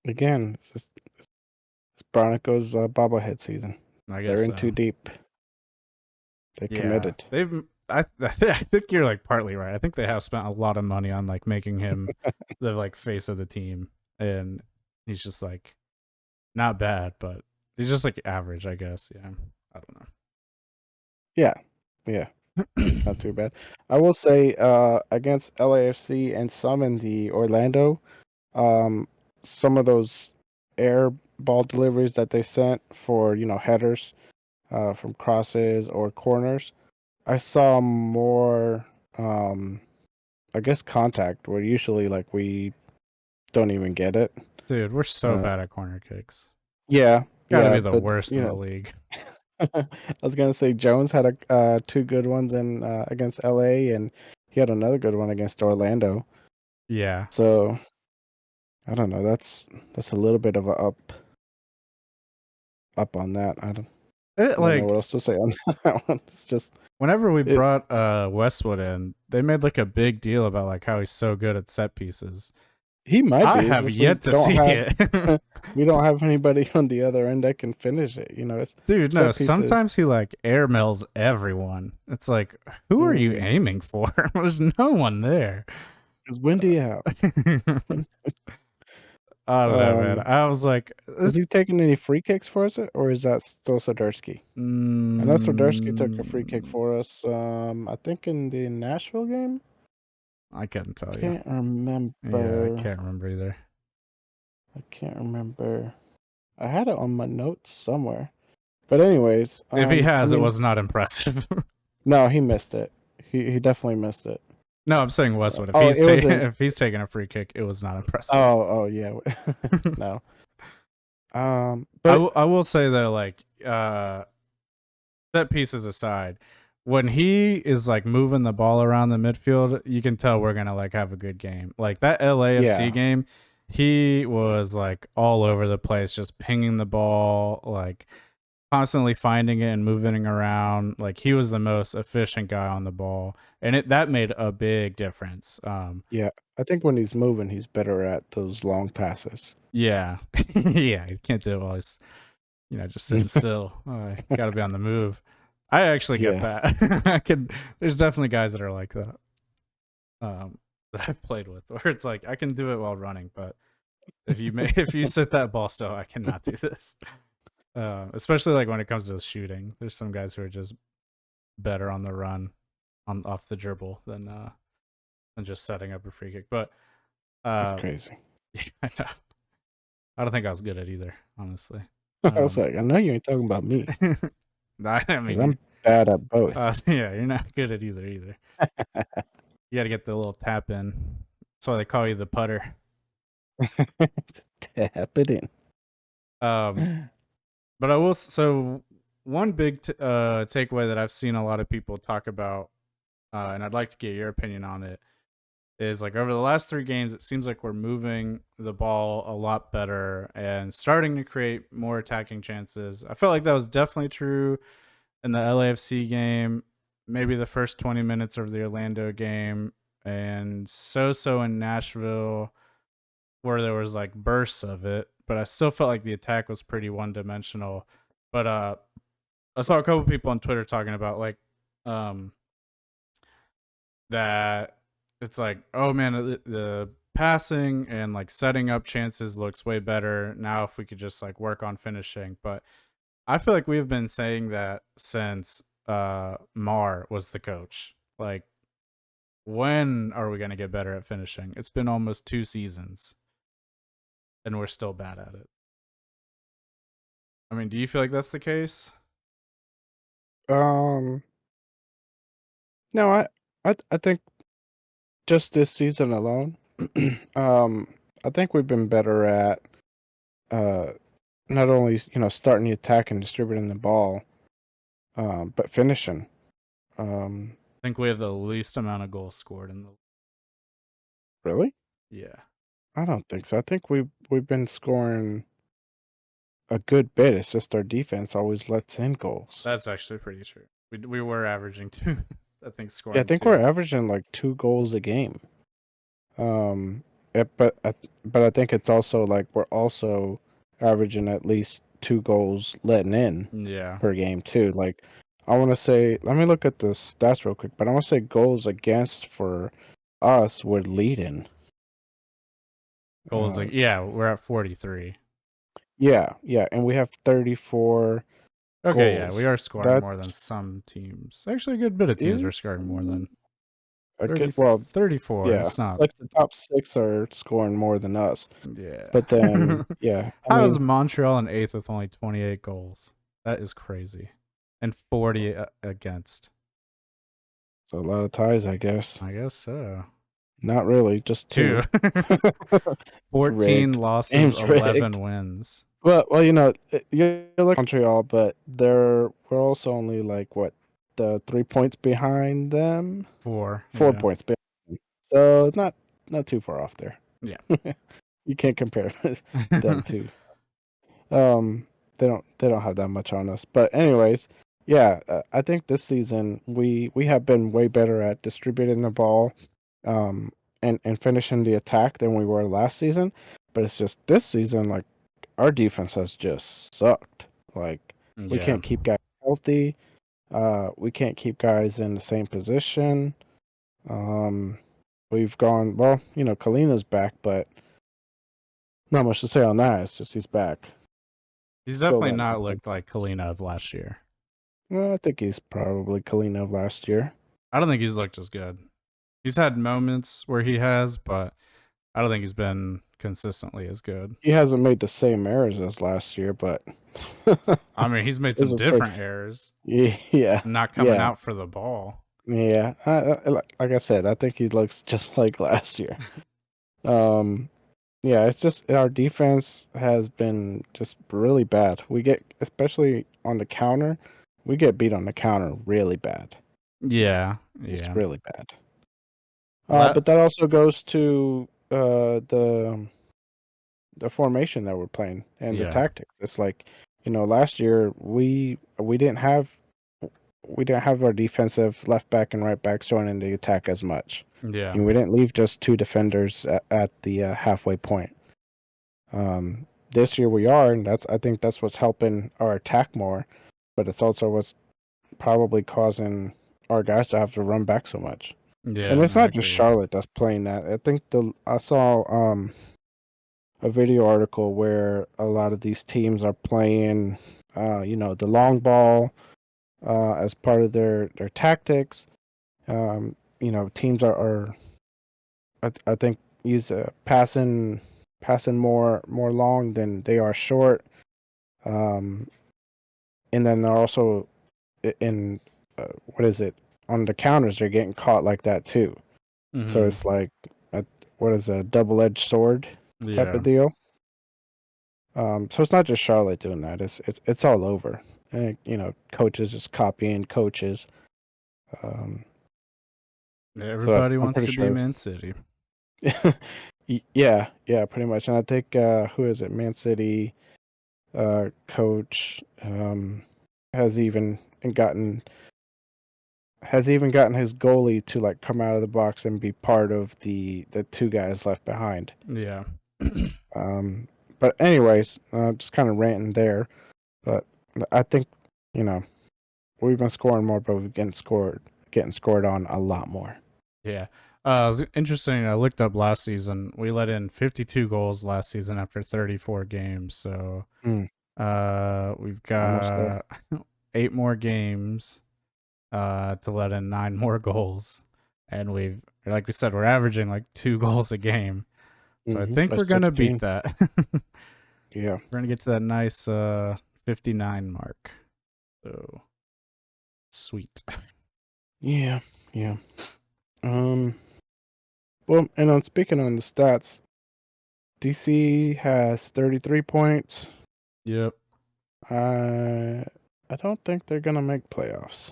S5: Again, it's Bronico's bobblehead season.
S4: I guess
S5: they're in too deep. They committed.
S4: I think you're like partly right. I think they have spent a lot of money on like making him the like face of the team, and he's just like not bad, but he's just like average, I guess. Yeah, I don't know.
S5: Yeah, it's not too bad. I will say, against LAFC and some in the Orlando, some of those air ball deliveries that they sent for headers, from crosses or corners, I saw more, I guess contact where usually like we don't even get it.
S4: Dude, we're so bad at corner kicks.
S5: Yeah,
S4: Gotta be the worst in the league.
S5: I was gonna say Jones had 2 good ones in against LA, and he had another good one against Orlando.
S4: Yeah.
S5: So I don't know. That's a little bit of a up on that. I don't know what else to say on that one. It's just
S4: whenever we brought Westwood in, they made like a big deal about like how he's so good at set pieces.
S5: He might be.
S4: I have yet to see it.
S5: We don't have anybody on the other end that can finish it. It's
S4: dude. No, sometimes he like airmails everyone. It's like, who are you aiming for? There's no one there.
S5: It's windy out.
S4: I don't know, man. I was like,
S5: is he taking any free kicks for us, or is that still Swiderski? I know Swiderski took a free kick for us. I think in the Nashville game.
S4: I couldn't tell you.
S5: Can't remember.
S4: Yeah, I can't remember either.
S5: I can't remember. I had it on my notes somewhere. But anyways,
S4: if he has, it was not impressive.
S5: No, he missed it. He definitely missed it.
S4: No, I'm saying Westwood. If he's taking a free kick, it was not impressive.
S5: Oh yeah. No. But
S4: I will say though, like set pieces aside, when he is like moving the ball around the midfield, you can tell we're gonna like have a good game. Like that LAFC game, he was like all over the place, just pinging the ball, like constantly finding it and moving around. Like he was the most efficient guy on the ball, and that made a big difference.
S5: Yeah, I think when he's moving, he's better at those long passes.
S4: Yeah. Yeah, you can't do it while he's, just sitting still. Got to be on the move. I actually get
S5: Yeah.
S4: that. There's definitely guys that are like that. That I've played with, where it's like I can do it while running, but if you sit that ball still, I cannot do this. Especially like when it comes to shooting, there's some guys who are just better on the run, off the dribble than just setting up a free kick. But
S5: That's crazy.
S4: yeah, I know. I don't think I was good at either, honestly.
S5: I was like, I know you ain't talking about me
S4: I
S5: because
S4: mean,
S5: I'm bad at both.
S4: yeah, you're not good at either. You got to get the little tap in. That's why they call you the putter.
S5: Tap it in.
S4: But I will. So one big takeaway that I've seen a lot of people talk about, and I'd like to get your opinion on it, is like over the last 3 games, it seems like we're moving the ball a lot better and starting to create more attacking chances. I felt like that was definitely true in the LAFC game, maybe the first 20 minutes of the Orlando game, and so in Nashville, where there was like bursts of it, but I still felt like the attack was pretty one-dimensional. But I saw a couple people on Twitter talking about like that it's like, oh man, the passing and like setting up chances looks way better now if we could just like work on finishing. But I feel like we've been saying that since Mar was the coach. Like, when are we going to get better at finishing? It's been almost 2 seasons and we're still bad at it. I mean, do you feel like that's the case?
S5: No, I think just this season alone, I think we've been better at not only starting the attack and distributing the ball, but finishing.
S4: I think we have the least amount of goals scored in the.
S5: Really?
S4: Yeah.
S5: I don't think so. I think we've been scoring a good bit. It's just our defense always lets in goals.
S4: That's actually pretty true. We were averaging 2. I think scoring.
S5: Yeah, I think
S4: 2.
S5: we're averaging like 2 goals a game. But I think it's also like we're also averaging at least 2 goals letting in
S4: Yeah.
S5: per game too. Like I want to say, let me look at the stats real quick. But I want to say goals against for us we're leading.
S4: Goals like we're at 43.
S5: Yeah, and we have 34
S4: Okay,
S5: goals.
S4: yeah, we are scoring more than some teams. Actually, a good bit of teams are scoring more than 34.
S5: Yeah,
S4: It's not.
S5: like the top 6 are scoring more than us.
S4: Yeah.
S5: But then, yeah,
S4: How is Montreal in 8th with only 28 goals? That is crazy. And 40 against.
S5: it's a lot of ties, I guess.
S4: I guess so.
S5: Not really, just 2.
S4: 14
S5: Rigged.
S4: losses,
S5: Game's
S4: 11
S5: rigged.
S4: wins.
S5: Well, you're like Montreal, but we're also only like what, the 3 points behind them?
S4: 4
S5: points behind them. So not too far off there.
S4: Yeah.
S5: You can't compare them to. They don't have that much on us. But anyways, yeah, I think this season we have been way better at distributing the ball, and finishing the attack than we were last season. But it's just this season, like our defense has just sucked. Like we can't keep guys healthy. We can't keep guys in the same position. We've gone well. Kalina's back, but not much to say on that. It's just he's back.
S4: He's definitely not looked like Kalina of last year.
S5: Well, I think he's probably Kalina of last year.
S4: I don't think he's looked as good. He's had moments where he has, but I don't think he's been consistently as good.
S5: He hasn't made the same errors as last year, but
S4: I mean, he's made some different errors.
S5: Yeah.
S4: Not coming out for the ball.
S5: Yeah. Like I said, I think he looks just like last year. Yeah, it's just our defense has been just really bad. We get, especially on the counter, we get beat on the counter really bad.
S4: Yeah.
S5: It's really bad.
S4: But
S5: that also goes to the formation that we're playing and the tactics. It's like, last year we didn't have our defensive left back and right backs joining the attack as much.
S4: Yeah.
S5: And we didn't leave just 2 defenders at the halfway point. This year we are, and I think that's what's helping our attack more, but it's also what's probably causing our guys to have to run back so much. And
S4: Yeah,
S5: it's
S4: no, I
S5: not just
S4: agree.
S5: Charlotte that's playing that. I think I saw a video article where a lot of these teams are playing, the long ball as part of their tactics. Teams are I think use passing more long than they are short. Um, and then they're also in what is it on the counters? They're getting caught like that too. So
S4: Mm-hmm.
S5: it's like what is a double-edged sword type
S4: Yeah.
S5: of deal. So it's not just Charlotte doing that. It's all over. And, coaches just copying coaches. Um, so
S4: Everybody
S5: I'm
S4: wants
S5: pretty
S4: to be
S5: sure.
S4: Man City.
S5: Yeah, pretty much. And I think who is it? Man City coach has even gotten his goalie to like come out of the box and be part of the 2 guys left behind.
S4: Yeah.
S5: Um, but anyways, just kind of ranting there. But I think you know we've been scoring more, but we've getting scored on a lot more.
S4: Yeah. It was interesting. I looked up last season. We let in 52 goals last season after 34 games. So
S5: Mm,
S4: we've
S5: almost there.
S4: got 8 more games to let in 9 more goals. And like we said, we're averaging like 2 goals a game. So I think we're
S5: That's
S4: going to beat
S5: 16.
S4: that.
S5: Yeah.
S4: We're going to get to that nice 59 mark. So sweet.
S5: Yeah. Yeah. Um. Well, and on speaking on the stats, DC has 33 points.
S4: Yep.
S5: I don't think they're gonna make playoffs.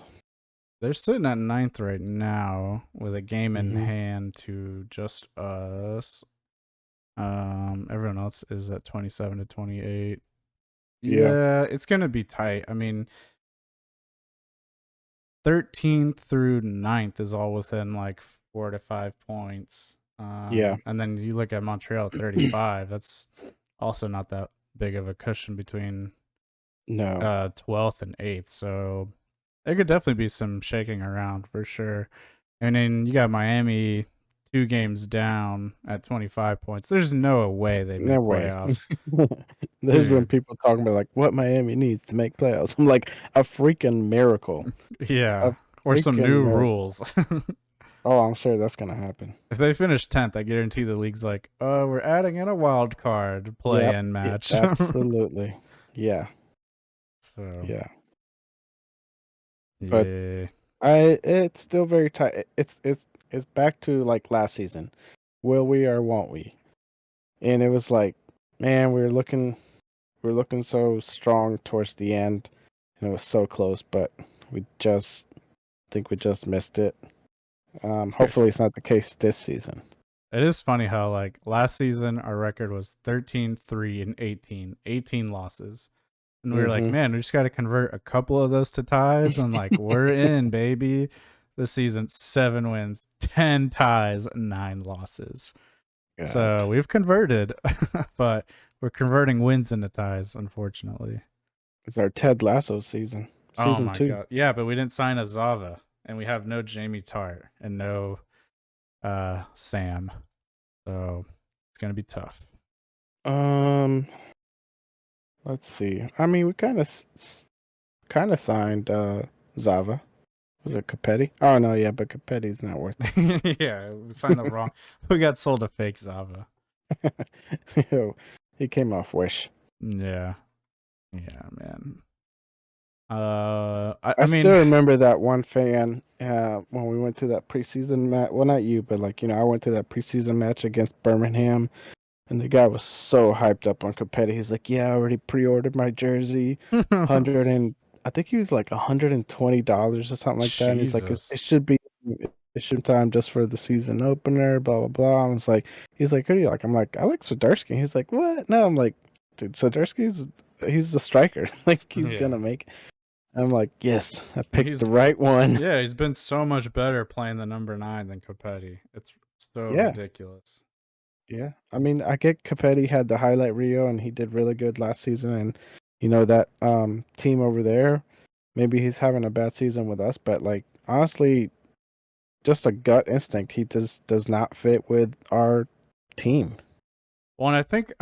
S4: They're sitting at 9th right now with a game in
S5: Mm-hmm.
S4: hand to just us. Everyone else is at 27 to 28.
S5: Yeah.
S4: Yeah, it's gonna be tight. I mean, 13th through 9th is all within like 4 to 5 points.
S5: Yeah.
S4: And then you look at Montreal at 35. That's also not that big of a cushion between
S5: No.
S4: 12th and 8th. So there could definitely be some shaking around for sure. And then you got Miami 2 games down at 25 points. There's no way they
S5: No
S4: make
S5: way.
S4: playoffs.
S5: There's been
S4: Dude.
S5: people talking about like what Miami needs to make playoffs. I'm like a freaking miracle. A
S4: Yeah. Or some
S5: freaking
S4: new
S5: miracle.
S4: rules.
S5: Oh, I'm sure that's gonna happen.
S4: If they finish 10th, I guarantee the league's like, we're adding in a wild card play
S5: Yep.
S4: in match.
S5: Absolutely. Yeah.
S4: So,
S5: Yeah. But
S4: yeah.
S5: it's still very tight. It's back to like last season. Will we or won't we? And it was like, man, we were looking so strong towards the end, and it was so close, but we just think we just missed it. Hopefully, it's not the case this season.
S4: It is funny how, like, last season our record was 13-3 and 18 losses. And we were like,
S5: Mm-hmm.
S4: man, we just got to convert a couple of those to ties, and like we're in, baby. This season, 7 wins, 10 ties, 9 losses. So
S5: God,
S4: we've converted, but we're converting wins into ties, unfortunately.
S5: it's our Ted Lasso season,
S4: Oh
S5: season
S4: my
S5: 2.
S4: god, yeah, but we didn't sign a Zava, and we have no Jamie Tart and no Sam, so it's gonna be tough.
S5: Um, let's see. I mean, we kind of signed Zava. Was it Capetti? Oh no, yeah, but Capetti's not worth
S4: Yeah, we signed the wrong. We got sold a fake Zava.
S5: it. Yo, he came off Wish.
S4: Yeah, yeah, man.
S5: I
S4: I
S5: still
S4: mean,
S5: remember that one fan when we went to that preseason match. Well, not you, but like I went to that preseason match against Birmingham, and the guy was so hyped up on Capetti. He's like, "Yeah, I already pre-ordered my jersey, I think he was like $120 or something like that." And he's like,
S4: Jesus.
S5: it should be time just for the season opener." Blah blah blah. I was like, he's like, "Who do you like?" I'm like, "I like Swiderski." He's like, "What?" No, I'm like, "Dude, he's the striker. Like he's
S4: Yeah.
S5: gonna make." I'm like, yes, I picked
S4: He's
S5: the right one.
S4: yeah, he's been so much better playing the number 9 than Copetti. It's so
S5: Yeah,
S4: ridiculous.
S5: yeah. I mean, I get Capetti had the highlight reel and he did really good last season, and that team over there, maybe he's having a bad season with us, but like honestly, just a gut instinct, he just does not fit with our team.
S4: Well, and I think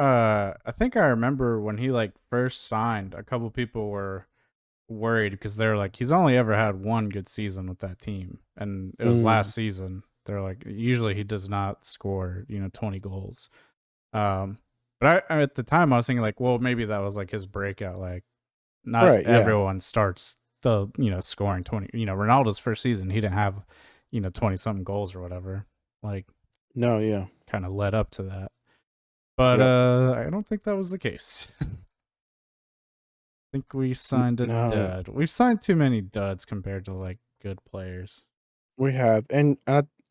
S4: I remember when he like first signed, a couple people were worried because they're like, he's only ever had one good season with that team, and it was last
S5: Mm,
S4: season. They're like, usually he does not score 20 goals. Um, but at the time I was thinking like, well, maybe that was like his breakout. Like, not
S5: right, yeah.
S4: everyone starts the scoring 20. Ronaldo's first season, he didn't have 20 something goals or whatever. Like,
S5: No, yeah.
S4: kind of led up to that. But
S5: Yep.
S4: I don't think that was the case. I think we signed a
S5: No,
S4: dud. We've signed too many duds compared to like good players.
S5: we have. And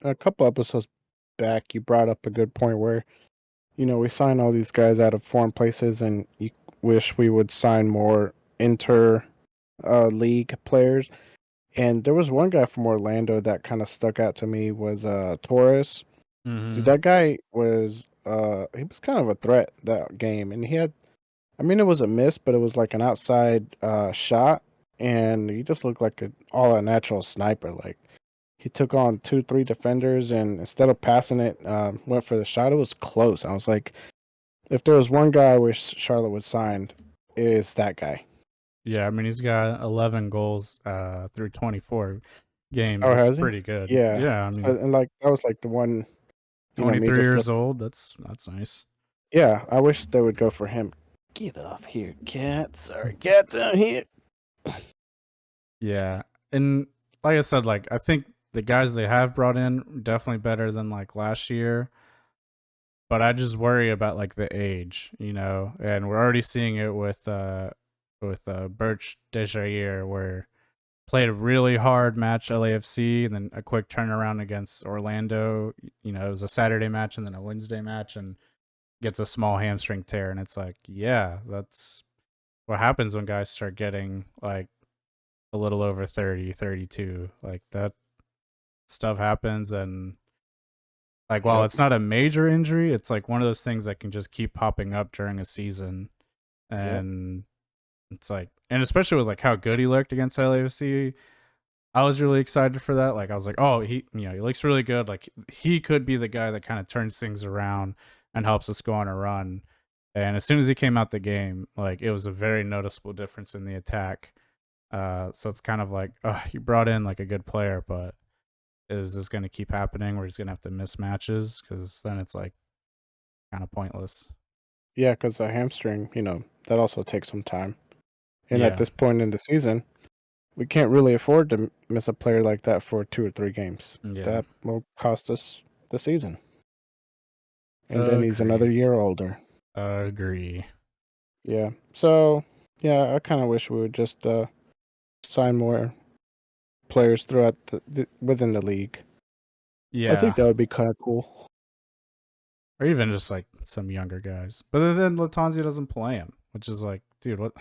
S5: a couple episodes back, you brought up a good point where, we sign all these guys out of foreign places, and you wish we would sign more inter league players. And there was one guy from Orlando that kind of stuck out to me was Torres. Dude,
S4: Mm-hmm.
S5: that guy was he was kind of a threat that game, and he had, I mean, it was a miss, but it was like an outside shot, and he just looked like a natural sniper. Like he took on 2, 3 defenders, and instead of passing it, went for the shot. It was close. I was like, if there was one guy I wish Charlotte would sign, is that guy.
S4: Yeah, I mean he's got 11 goals through 24 games.
S5: Oh,
S4: That's
S5: has he?
S4: pretty good.
S5: Yeah.
S4: Yeah, I
S5: So,
S4: mean
S5: and like that was like the one, me
S4: 23
S5: just
S4: years
S5: look.
S4: old. That's nice.
S5: Yeah, I wish they would go for him. Get off here, cat. Sorry, cat's out here.
S4: Yeah, and like I said, like I think the guys they have brought in are definitely better than like last year. But I just worry about like the age, and we're already seeing it with Birch Desjair, where played a really hard match LAFC and then a quick turnaround against Orlando. It was a Saturday match and then a Wednesday match and gets a small hamstring tear, and it's like, yeah, that's what happens when guys start getting like a little over 30, 32. Like that stuff happens, and like, while
S5: Yep.
S4: it's not a major injury, it's like one of those things that can just keep popping up during a season.
S5: Yep.
S4: And it's like, and especially with like how good he looked against LAFC, I was really excited for that. Like, I was like, oh, he looks really good. Like, he could be the guy that kind of turns things around and helps us go on a run. And as soon as he came out the game, like, it was a very noticeable difference in the attack. So it's kind of like, oh, you brought in like a good player, but is this going to keep happening where he's going to have to miss matches? Because then it's like kind of pointless.
S5: Yeah, because a hamstring, that also takes some time. And at
S4: Yeah.
S5: this point in the season, we can't really afford to miss a player like that for 2 or 3 games.
S4: Yeah.
S5: That will cost us the season. And then he's
S4: Agree.
S5: another year older.
S4: Agree.
S5: Yeah. So, yeah, I kind of wish we would just sign more players throughout within the league. I
S4: Yeah.
S5: think that would be kind of cool.
S4: Or even just like some younger guys. But then Latanzia doesn't play him, which is like, dude, what?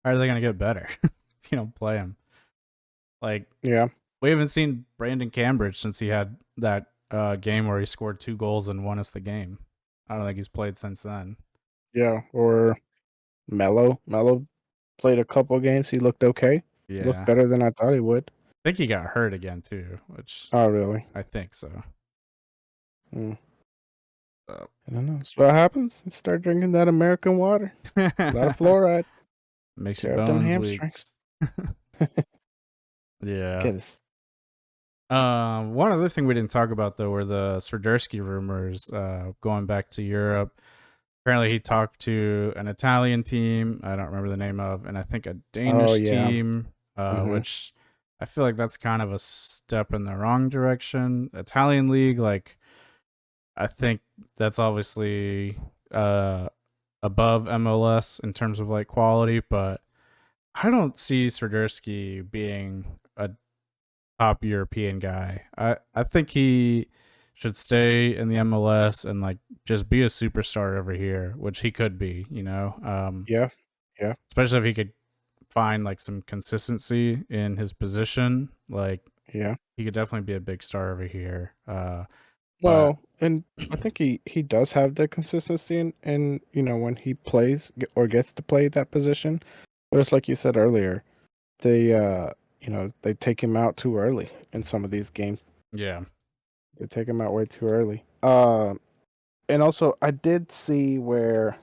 S4: How are they going to get better if you don't play him? Like,
S5: Yeah.
S4: we haven't seen Brandon Cambridge since he had that game where he scored 2 goals and won us the game. I don't think he's played since then.
S5: Yeah. Or Mello. Mello played a couple games. He looked okay. He looked
S4: Yeah.
S5: better than I thought he would.
S4: I think he got hurt again too, which
S5: Oh, really?
S4: I think so.
S5: Mm.
S4: So.
S5: I don't know. So what happens? You start drinking that American water. A lot of fluoride.
S4: Makes your
S5: Tear up them
S4: bones weak.
S5: hamstrings.
S4: Yeah.
S5: Get us.
S4: One other thing we didn't talk about though were the Swiderski rumors going back to Europe. Apparently, he talked to an Italian team I don't remember the name of, and I think a Danish
S5: yeah.
S4: team, which I feel like that's kind of a step in the wrong direction. Italian league, like, I think that's obviously above MLS in terms of like quality, but I don't see Swiderski being a top European guy. I think he should stay in the MLS and like just be a superstar over here, which he could be,
S5: Yeah.
S4: especially if he could find like some consistency in his position, like
S5: Yeah.
S4: he could definitely be a big star over here. But
S5: Well, and I think he does have the consistency in when he plays or gets to play that position. But it's like you said earlier, they they take him out too early in some of these games.
S4: yeah,
S5: They take him out way too early. And also I did see where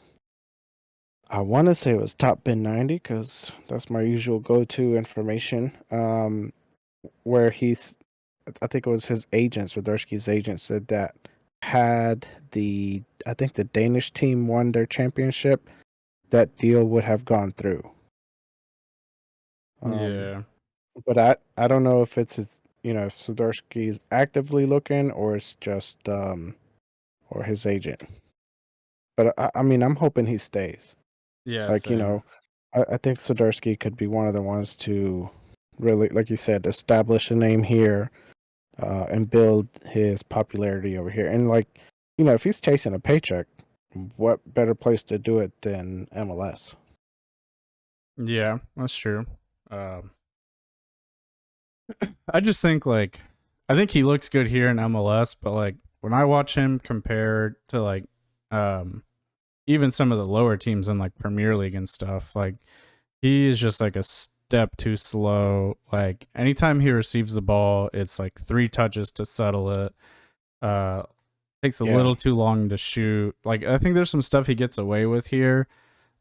S5: I want to say it was Top Bin 90 because that's my usual go-to information. Where I think it was his agent, Swiderski's agent, said that had I think the Danish team won their championship, that deal would have gone through. Um,
S4: yeah,
S5: but I don't know if it's if Swiderski's actively looking or it's just or his agent. But I mean, I'm hoping he stays.
S4: yeah.
S5: Like,
S4: Same.
S5: I think Swiderski could be one of the ones to really, like you said, establish a name here and build his popularity over here. And like, if he's chasing a paycheck, what better place to do it than MLS?
S4: Yeah, that's true. Um, I just think like I think he looks good here in MLS, but like when I watch him compared to like um even some of the lower teams in like Premier League and stuff, like he is just like a step too slow. Like anytime he receives the ball, it's like 3 touches to settle it. Uh Takes a
S5: Yeah,
S4: little too long to shoot. Like I think there's some stuff he gets away with here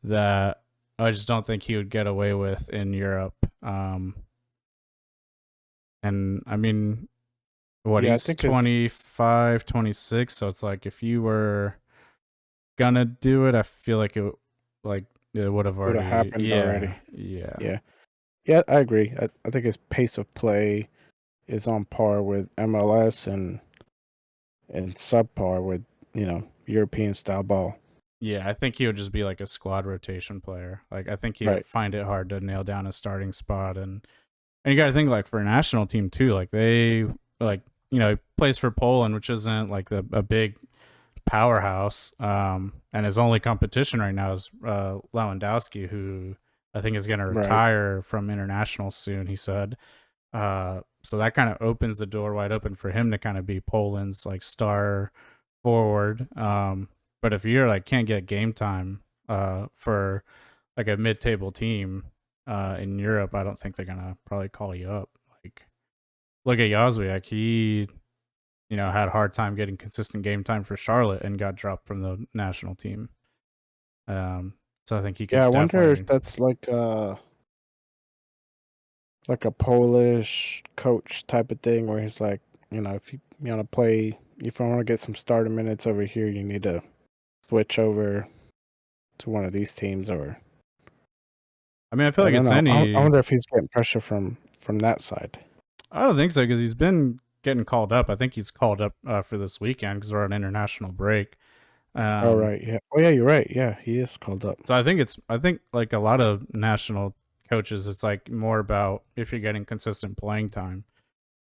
S4: that I just don't think he would get away with in Europe. And I mean, what,
S5: yeah. I
S4: he's
S5: think it's
S4: 25, 26, so it's like if you were gonna do it, I feel like it would have
S5: would have
S4: already,
S5: happened
S4: yeah,
S5: already.
S4: yeah.
S5: Yeah, yeah. I agree. I think his pace of play is on par with MLS and subpar with European style ball.
S4: Yeah, I think he would just be like a squad rotation player. Like I think he would
S5: Right.
S4: find it hard to nail down a starting spot, and you got to think like for a national team too. Like they like he plays for Poland, which isn't like a big powerhouse. And his only competition right now is Lewandowski, who I think is going to
S5: Right.
S4: retire from international soon. He said. So that kind of opens the door wide open for him to kind of be Poland's like star forward. But if you're like can't get game time for like a mid-table team in Europe, I don't think they're gonna probably call you up. Like look at Yazwiak, he had a hard time getting consistent game time for Charlotte and got dropped from the national team. So I think he
S5: Yeah, I
S4: could
S5: wonder if
S4: definitely.
S5: that's like a Polish coach type of thing where he's like, if you want to play, if I want to get some starter minutes over here, you need to switch over to one of these teams, or
S4: I mean, I feel
S5: I
S4: like
S5: don't
S4: it's
S5: know. I
S4: any.
S5: wonder if he's getting pressure from that side.
S4: I don't think so because he's been getting called up. I think he's called up for this weekend because we're on international break.
S5: Oh
S4: Um,
S5: right, yeah. Oh yeah, you're right. Yeah, he is called up.
S4: so I think like a lot of national coaches, it's like more about if you're getting consistent playing time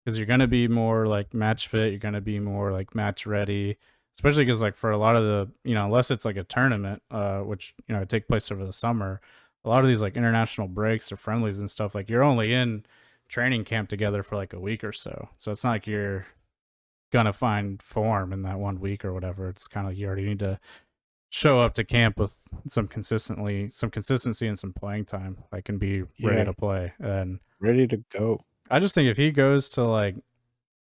S4: because you're gonna be more like match fit. You're gonna be more like match ready, especially because like for a lot of the unless it's like a tournament, which take place over the summer, a lot of these like international breaks or friendlies and stuff, like you're only in training camp together for like a week or so. So it's not like you're gonna find form in that 1 week or whatever. It's kind of you already need to show up to camp with some consistency and some playing time. Like can be ready
S5: Yeah,
S4: to play. And
S5: ready to go.
S4: I just think if he goes to like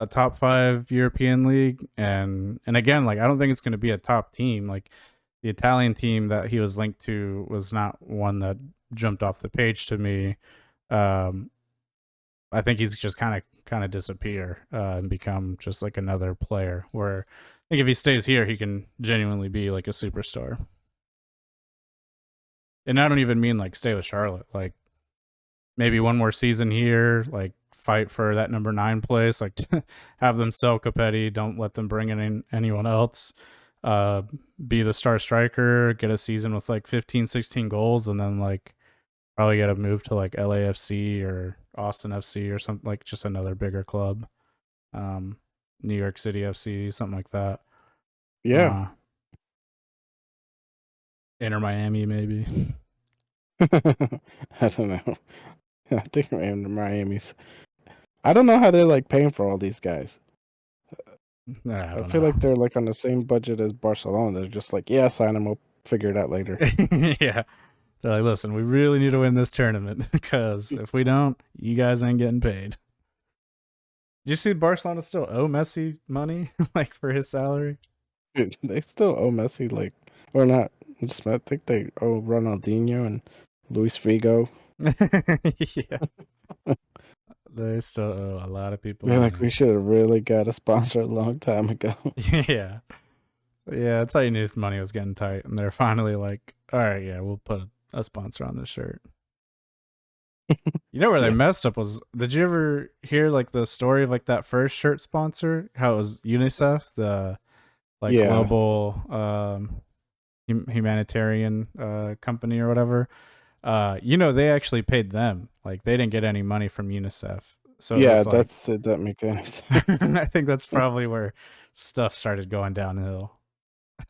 S4: a top 5 European league and again, like I don't think it's going to be a top team. Like the Italian team that he was linked to was not one that jumped off the page to me. Um, I think he's just kind of disappear and become just like another player. Where I think if he stays here, he can genuinely be like a superstar. And I don't even mean like stay with Charlotte. Like maybe one more season here, like fight for that number 9 place, like have them sell Capetti, don't let them bring in anyone else. Uh, be the star striker, get a season with like 15, 16 goals, and then like probably get a move to like LAFC or Austin FC or something, like just another bigger club. Um, New York City FC, something like that.
S5: Yeah,
S4: Uh, Inter Miami maybe.
S5: I don't know. I think Miami's. I don't know how they're like paying for all these guys.
S4: I
S5: I
S4: don't
S5: feel
S4: know.
S5: like they're like on the same budget as Barcelona. They're just like, yeah, sign them. We'll figure it out later.
S4: Yeah. They're like, listen, we really need to win this tournament because if we don't, you guys ain't getting paid. Do you see Barcelona still owe Messi money like for his salary?
S5: Dude, they still owe Messi like, or not? I think they owe Ronaldinho and Luis Figo.
S4: Yeah. They still owe a lot of people
S5: They're like, we
S4: money.
S5: should have really got a sponsor a long time ago.
S4: Yeah. Yeah, that's how you knew money was getting tight. And they're finally like, all right, yeah, we'll put a sponsor on this shirt. You know where they
S5: Yeah.
S4: messed up was, did you ever hear like the story of like that first shirt sponsor? How it was UNICEF, the like
S5: Yeah.
S4: global humanitarian company or whatever. They actually paid them. Like they didn't get any money from UNICEF. So it
S5: Yeah,
S4: was like
S5: that's it. That makes sense.
S4: I think that's probably where stuff started going downhill.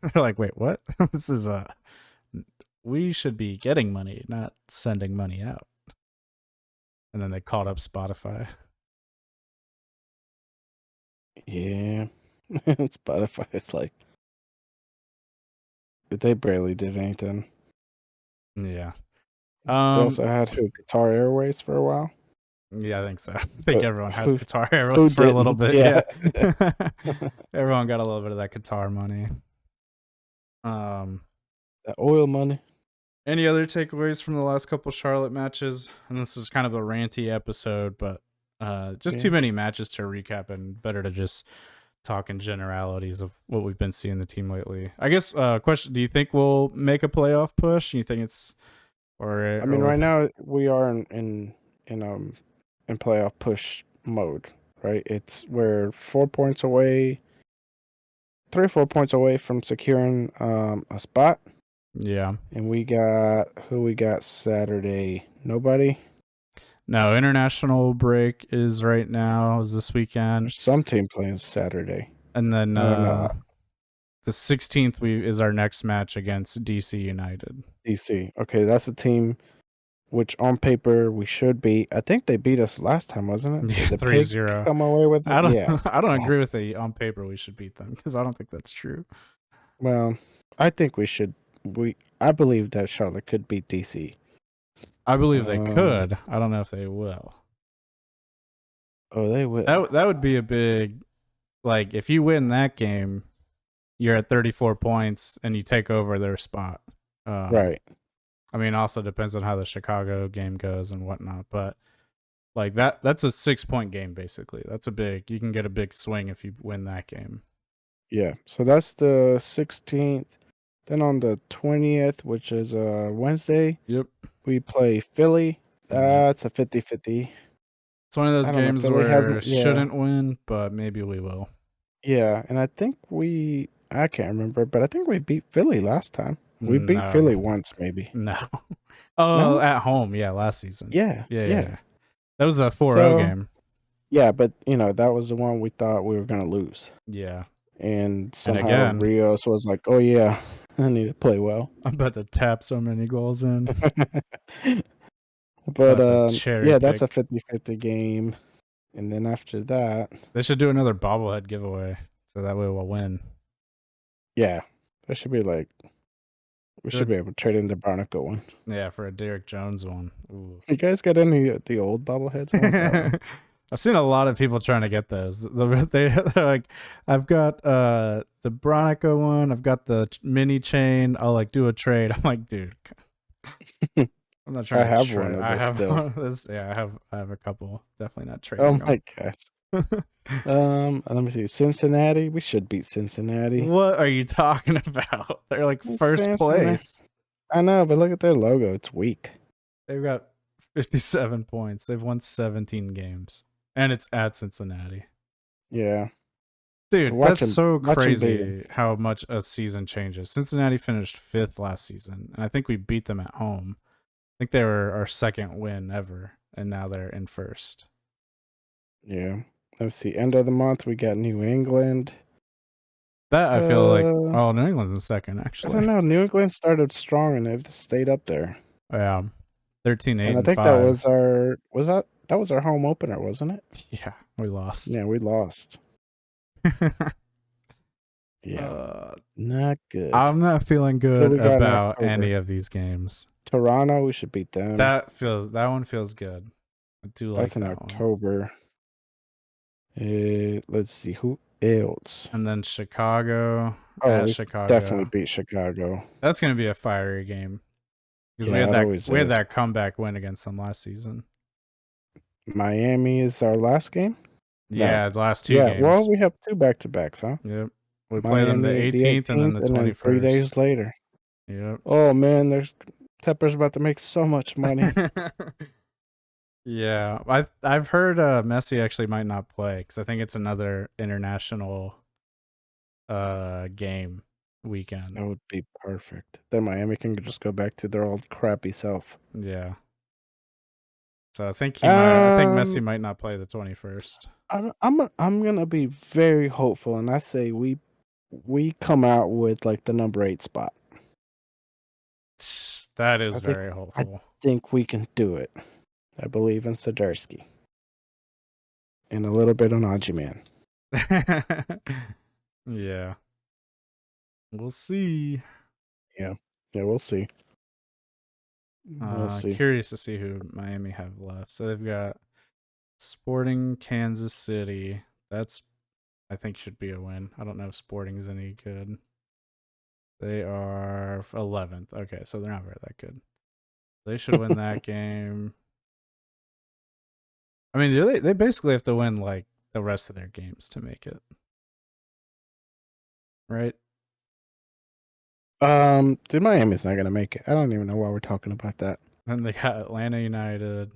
S4: They're like, wait, what? This is we should be getting money, not sending money out. And then they called up Spotify.
S5: Yeah. Spotify is like, they barely did anything.
S4: Yeah.
S5: They also had who? Qatar Airways for a while.
S4: Yeah, I think so. I think
S5: But
S4: everyone had
S5: who
S4: Qatar Airways for a little
S5: didn't?
S4: bit.
S5: Yeah.
S4: Yeah. Everyone got a little bit of that Qatar money.
S5: That oil money.
S4: Any other takeaways from the last couple Charlotte matches? And this is kind of a ranty episode, but just too many matches to recap, and better to just talk in generalities of what we've been seeing the team lately. I guess question: do you think we'll make a playoff push? You think it's
S5: I mean, right now we are in playoff push mode, right? We're 4 points away, 3 or 4 points away from securing a spot.
S4: Yeah.
S5: And we got Saturday? Nobody.
S4: No, international break is right now, is this weekend.
S5: There's some team playing Saturday.
S4: And then
S5: no.
S4: the 16th is our next match against DC United.
S5: DC. Okay, that's a team which on paper we should beat. I think they beat us last time, wasn't it?
S4: Yeah,
S5: Did the
S4: 3-0.
S5: Pig come away with it?
S4: I don't
S5: Yeah.
S4: agree with the on paper we should beat them, because I don't think that's true.
S5: Well, I think we should. I believe that Charlotte could beat DC.
S4: I believe they could. I don't know if they will.
S5: Oh, they will.
S4: That would be a big, like, if you win that game, you're at 34 points and you take over their spot.
S5: Right.
S4: I mean, also depends on how the Chicago game goes and whatnot, but like that's a 6-point game basically. You can get a big swing if you win that game.
S5: Yeah. So that's the 16th. Then on the 20th, which is Wednesday,
S4: Yep,
S5: we play Philly. It's a 50-50.
S4: It's one of those games
S5: Philly
S4: where shouldn't win, but maybe we will.
S5: Yeah, and I think I can't remember, but I think we beat Philly last time. We beat Philly once, maybe.
S4: No. Oh, no? At home, yeah, last season.
S5: Yeah.
S4: That was the 4-0 game.
S5: Yeah, but that was the one we thought we were gonna lose.
S4: Yeah.
S5: And somehow Rios was like, "Oh yeah, I need to play well."
S4: I'm about to tap so many goals in.
S5: But that's a 50-50 game. And then after that,
S4: they should do another bobblehead giveaway, so that way we'll win.
S5: Yeah, that should be like, we should be able to trade in the Barnacle one.
S4: Yeah, for a Derek Jones one. Ooh.
S5: You guys got any of the old bobbleheads?
S4: I've seen a lot of people trying to get those. They're like, I've got the Bronica one. I've got the mini chain. I'll like do a trade. I'm like, dude, I'm not trying to trade.
S5: One of
S4: I have
S5: still.
S4: one of this. Yeah, I have a couple. Definitely not trading.
S5: Oh my gosh. Let me see. Cincinnati. We should beat Cincinnati.
S4: What are you talking about? They're like first place.
S5: I know, but look at their logo. It's weak.
S4: They've got 57 points. They've won 17 games. And it's at Cincinnati.
S5: Yeah.
S4: Dude, that's so crazy how much a season changes. Cincinnati finished 5th last season, and I think we beat them at home. I think they were our second win ever, and now they're in 1st.
S5: Yeah. Let's see. End of the month, we got New England.
S4: That I feel like, New England's in 2nd, actually.
S5: I don't know. New England started strong, and they've stayed up there.
S4: Yeah. 13-8
S5: And I
S4: and
S5: think that
S4: 5.
S5: was that was our home opener, wasn't it?
S4: Yeah, we lost.
S5: Yeah, we lost. Yeah, not good.
S4: I'm not feeling
S5: What do
S4: good
S5: we got in
S4: about
S5: October?
S4: any of these games.
S5: Toronto, we should beat them.
S4: That one feels good. I do like
S5: That's in
S4: that one.
S5: October. Let's see who else.
S4: And then Chicago
S5: Oh,
S4: at
S5: we
S4: Chicago.
S5: definitely beat Chicago.
S4: That's gonna be a fiery game because
S5: Yeah, it always
S4: we had
S5: is.
S4: that comeback win against them last season.
S5: Miami is our last game.
S4: Yeah,
S5: No.
S4: the last 2
S5: Yeah,
S4: games.
S5: well, we have 2 back-to-backs, huh?
S4: Yep. We play them the
S5: Miami,
S4: 18th and then the 21st.
S5: 3 days later.
S4: Yep.
S5: Oh man, there's Tepper's about to make so much money.
S4: Yeah, I've heard Messi actually might not play because I think it's another international game weekend.
S5: That would be perfect. Then Miami can just go back to their old crappy self.
S4: Yeah. So I think Messi might not play the 21st.
S5: I'm gonna be very hopeful, and I say we come out with like the number 8 spot.
S4: That is
S5: I think-
S4: very hopeful.
S5: Think we can do it. I believe in Sadarsky. And a little bit on Ajiman.
S4: Yeah. We'll see.
S5: Yeah, we'll see. We'll see.
S4: Curious to see who Miami have left. So they've got Sporting Kansas City. That's, I think, should be a win. I don't know if Sporting's any good. They are 11th. Okay, so they're not very that good. They should win that game. I mean, they basically have to win like the rest of their games to make it. Right?
S5: Dude, Miami's not gonna make it. I don't even know why we're talking about that.
S4: Then they got Atlanta United,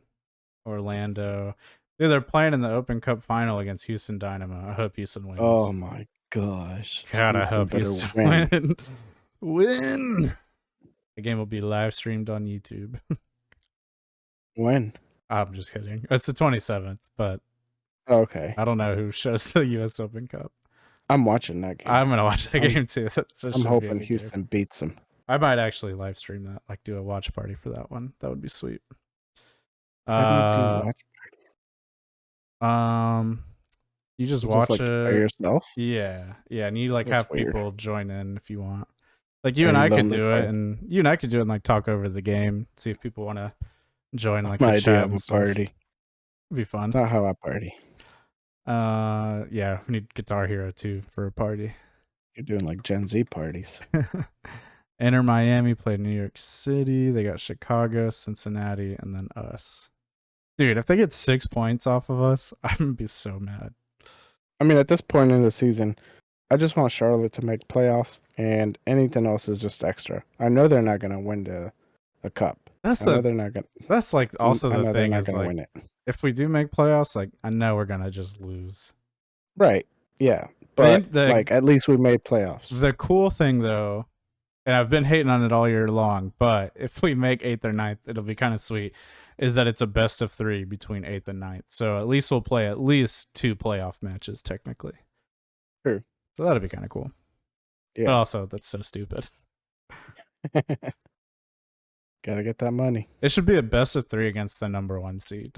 S4: Orlando. Dude, they're playing in the Open Cup final against Houston Dynamo. I hope Houston wins.
S5: Oh my gosh.
S4: God, I hope
S5: better
S4: Houston
S5: win.
S4: win. The game will be live streamed on YouTube.
S5: When?
S4: I'm just kidding. It's the 27th, but
S5: Okay.
S4: I don't know who shows the U.S. Open Cup.
S5: I'm watching that game.
S4: I'm gonna watch that game too.
S5: I'm hoping Houston beats them.
S4: I might actually live stream that, like do a watch party for that one. That would be sweet.
S5: How do you do watch?
S4: You just
S5: Just,
S4: watch
S5: like, by
S4: it
S5: yourself?
S4: Yeah, and you like
S5: That's
S4: have
S5: weird.
S4: people join in if you want. Like you
S5: Are
S4: and
S5: you
S4: I could
S5: lonely
S4: do
S5: by-
S4: it, and you and I could do it and like talk over the game, see if people want to join like
S5: My
S4: the
S5: idea
S4: chat
S5: of
S4: and
S5: a
S4: stuff.
S5: party.
S4: It'd be fun.
S5: It's not how I party.
S4: Yeah, we need Guitar Hero 2 for a party.
S5: You're doing like Gen Z parties.
S4: Enter Miami played New York City. They got Chicago, Cincinnati, and then us. Dude, if they get 6 points off of us, I'm gonna be so mad.
S5: I mean, at this point in the season, I just want Charlotte to make playoffs, and anything else is just extra. I know they're not going to win the cup.
S4: That's
S5: I know they're not going.
S4: That's like also
S5: I know
S4: the
S5: they're
S4: thing
S5: not
S4: is
S5: going to
S4: like
S5: win it.
S4: if we do make playoffs, like I know we're gonna just lose.
S5: Right? Yeah, but
S4: The-
S5: like at least we made playoffs.
S4: The cool thing though, and I've been hating on it all year long, but if we make 8th or 9th, it'll be kind of sweet, is that it's a best of 3 between 8th and 9th. So at least we'll play at least 2 playoff matches technically.
S5: True.
S4: So that'd be kind of cool.
S5: Yeah.
S4: But also, that's so stupid.
S5: Gotta get that money.
S4: It should be a best of 3 against the number 1 seed.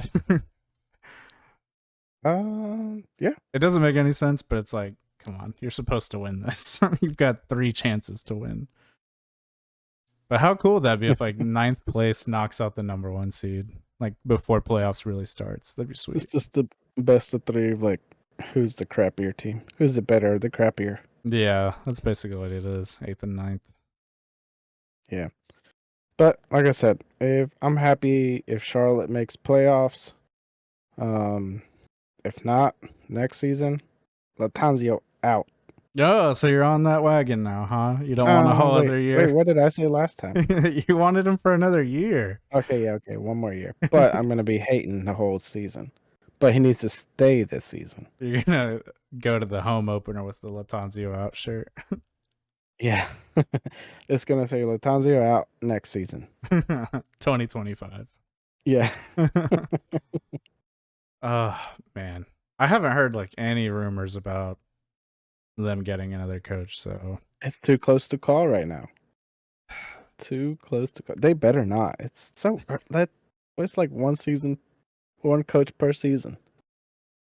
S5: Yeah.
S4: It doesn't make any sense, but it's like, come on, you're supposed to win this. You've got 3 chances to win. But how cool would that be if like 9th place knocks out the number 1 seed, like before playoffs really starts? That'd be sweet.
S5: It's just the best of 3 of like who's the crappier team, who's the better, or the crappier.
S4: Yeah, that's basically what it is. 8th and 9th.
S5: Yeah. But like I said, if I'm happy if Charlotte makes playoffs. If not, next season, Latanzio out.
S4: Oh, so you're on that wagon now, huh? You don't want a whole
S5: wait,
S4: other year.
S5: Wait, what did I say last time?
S4: You wanted him for another year.
S5: Okay, one more year. But I'm gonna be hating the whole season. But he needs to stay this season.
S4: You're gonna go to the home opener with the Latanzio out shirt.
S5: Yeah. It's gonna say Latanzio out next season.
S4: 2025.
S5: Yeah.
S4: Oh man, I haven't heard like any rumors about them getting another coach. So
S5: It's too close to call right now. too close to. They better not. It's so that it's like one season, one coach per season.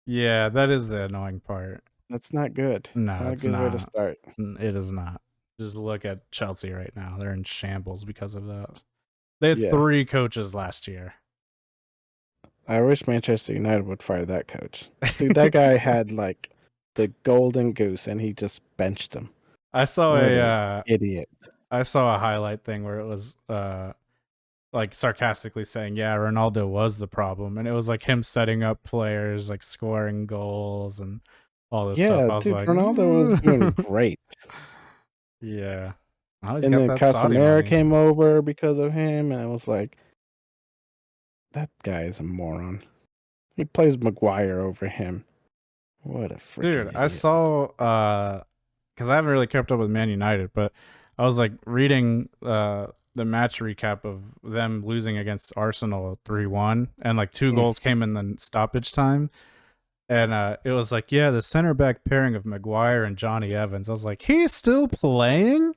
S4: Yeah, that is the annoying part.
S5: That's not good.
S4: No,
S5: It's not a
S4: it's
S5: good way to
S4: not.
S5: start.
S4: It is not. Just look at Chelsea right now. They're in shambles because of that. They had
S5: Yeah.
S4: 3 coaches last year.
S5: I wish Manchester United would fire that coach. Dude, that guy had like the golden goose, and he just benched him.
S4: I saw
S5: What
S4: a
S5: an idiot.
S4: I saw a highlight thing where it was like sarcastically saying, "Yeah, Ronaldo was the problem," and it was like him setting up players, like scoring goals and all this stuff.
S5: Yeah,
S4: I was
S5: dude,
S4: like,
S5: Ronaldo was doing great.
S4: yeah. Oh, he's
S5: And
S4: got
S5: then
S4: that Saudi
S5: Casemiro
S4: money.
S5: came over because of him, and I was like, that guy is a moron. He plays Maguire over him. What a freaking
S4: Dude,
S5: idiot.
S4: I saw because I haven't really kept up with Man United, but I was like reading the match recap of them losing against Arsenal 3-1, and like 2 goals came in the stoppage time. And it was like, yeah, the center back pairing of Maguire and Johnny Evans. I was like, he's still playing?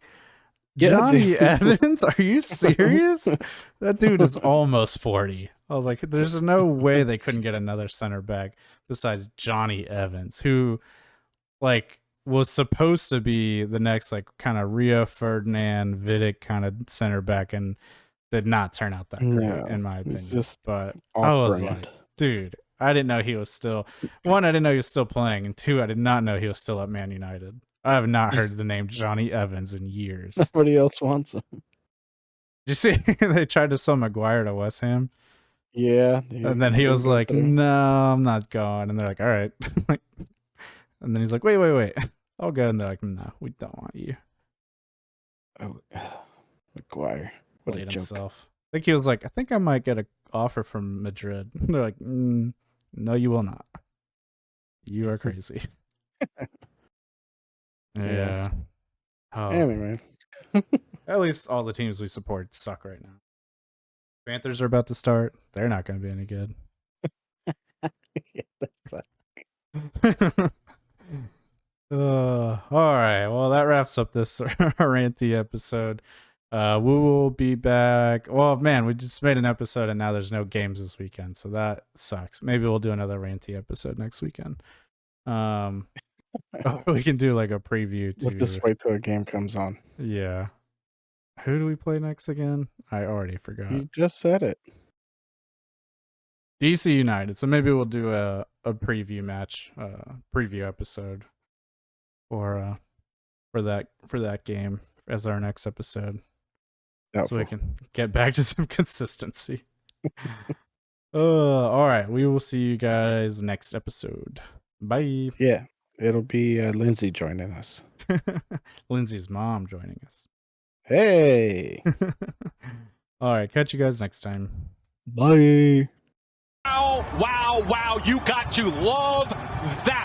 S5: Yeah,
S4: Johnny
S5: dude.
S4: Evans? Are you serious? That dude is almost 40. I was like, there's no way they couldn't get another center back besides Johnny Evans, who like was supposed to be the next like kind of Rio Ferdinand Vidic kind of center back, and did not turn out that great in my opinion.
S5: It's just
S4: But I was
S5: off-brand.
S4: like, dude, I didn't know he was still one. I didn't know he was still playing, and 2, I did not know he was still at Man United. I have not heard the name Johnny Evans in years.
S5: Nobody else wants him.
S4: Did you see they tried to sell Maguire to West Ham?
S5: Yeah.
S4: And then he was like, no, I'm not going. And they're like, all right. And then he's like, wait. I'll go. And they're like, no, we don't want you.
S5: Oh, Maguire. What a
S4: Played
S5: joke.
S4: himself. I think he was like, I think I might get an offer from Madrid. They're like, no, you will not. You are crazy. Yeah. Oh.
S5: Anyway.
S4: At least all the teams we support suck right now. Panthers are about to start. They're not going to be any good.
S5: Yeah, that's
S4: All right. Well, that wraps up this ranty episode. We will be back. Well, man, we just made an episode and now there's no games this weekend, so that sucks. Maybe we'll do another ranty episode next weekend. We can do like a preview to.
S5: Let's just wait till a game comes on.
S4: Yeah. Who do we play next again? I already forgot.
S5: You just said it.
S4: DC United. So maybe we'll do a preview match, preview episode for that game as our next episode.
S5: Doubtful.
S4: So we can get back to some consistency. All right. We will see you guys next episode. Bye.
S5: Yeah, it'll be Lindsay joining us.
S4: Lindsay's mom joining us.
S5: Hey.
S4: All right. Catch you guys next time.
S5: Bye.
S2: Wow, you got to love that.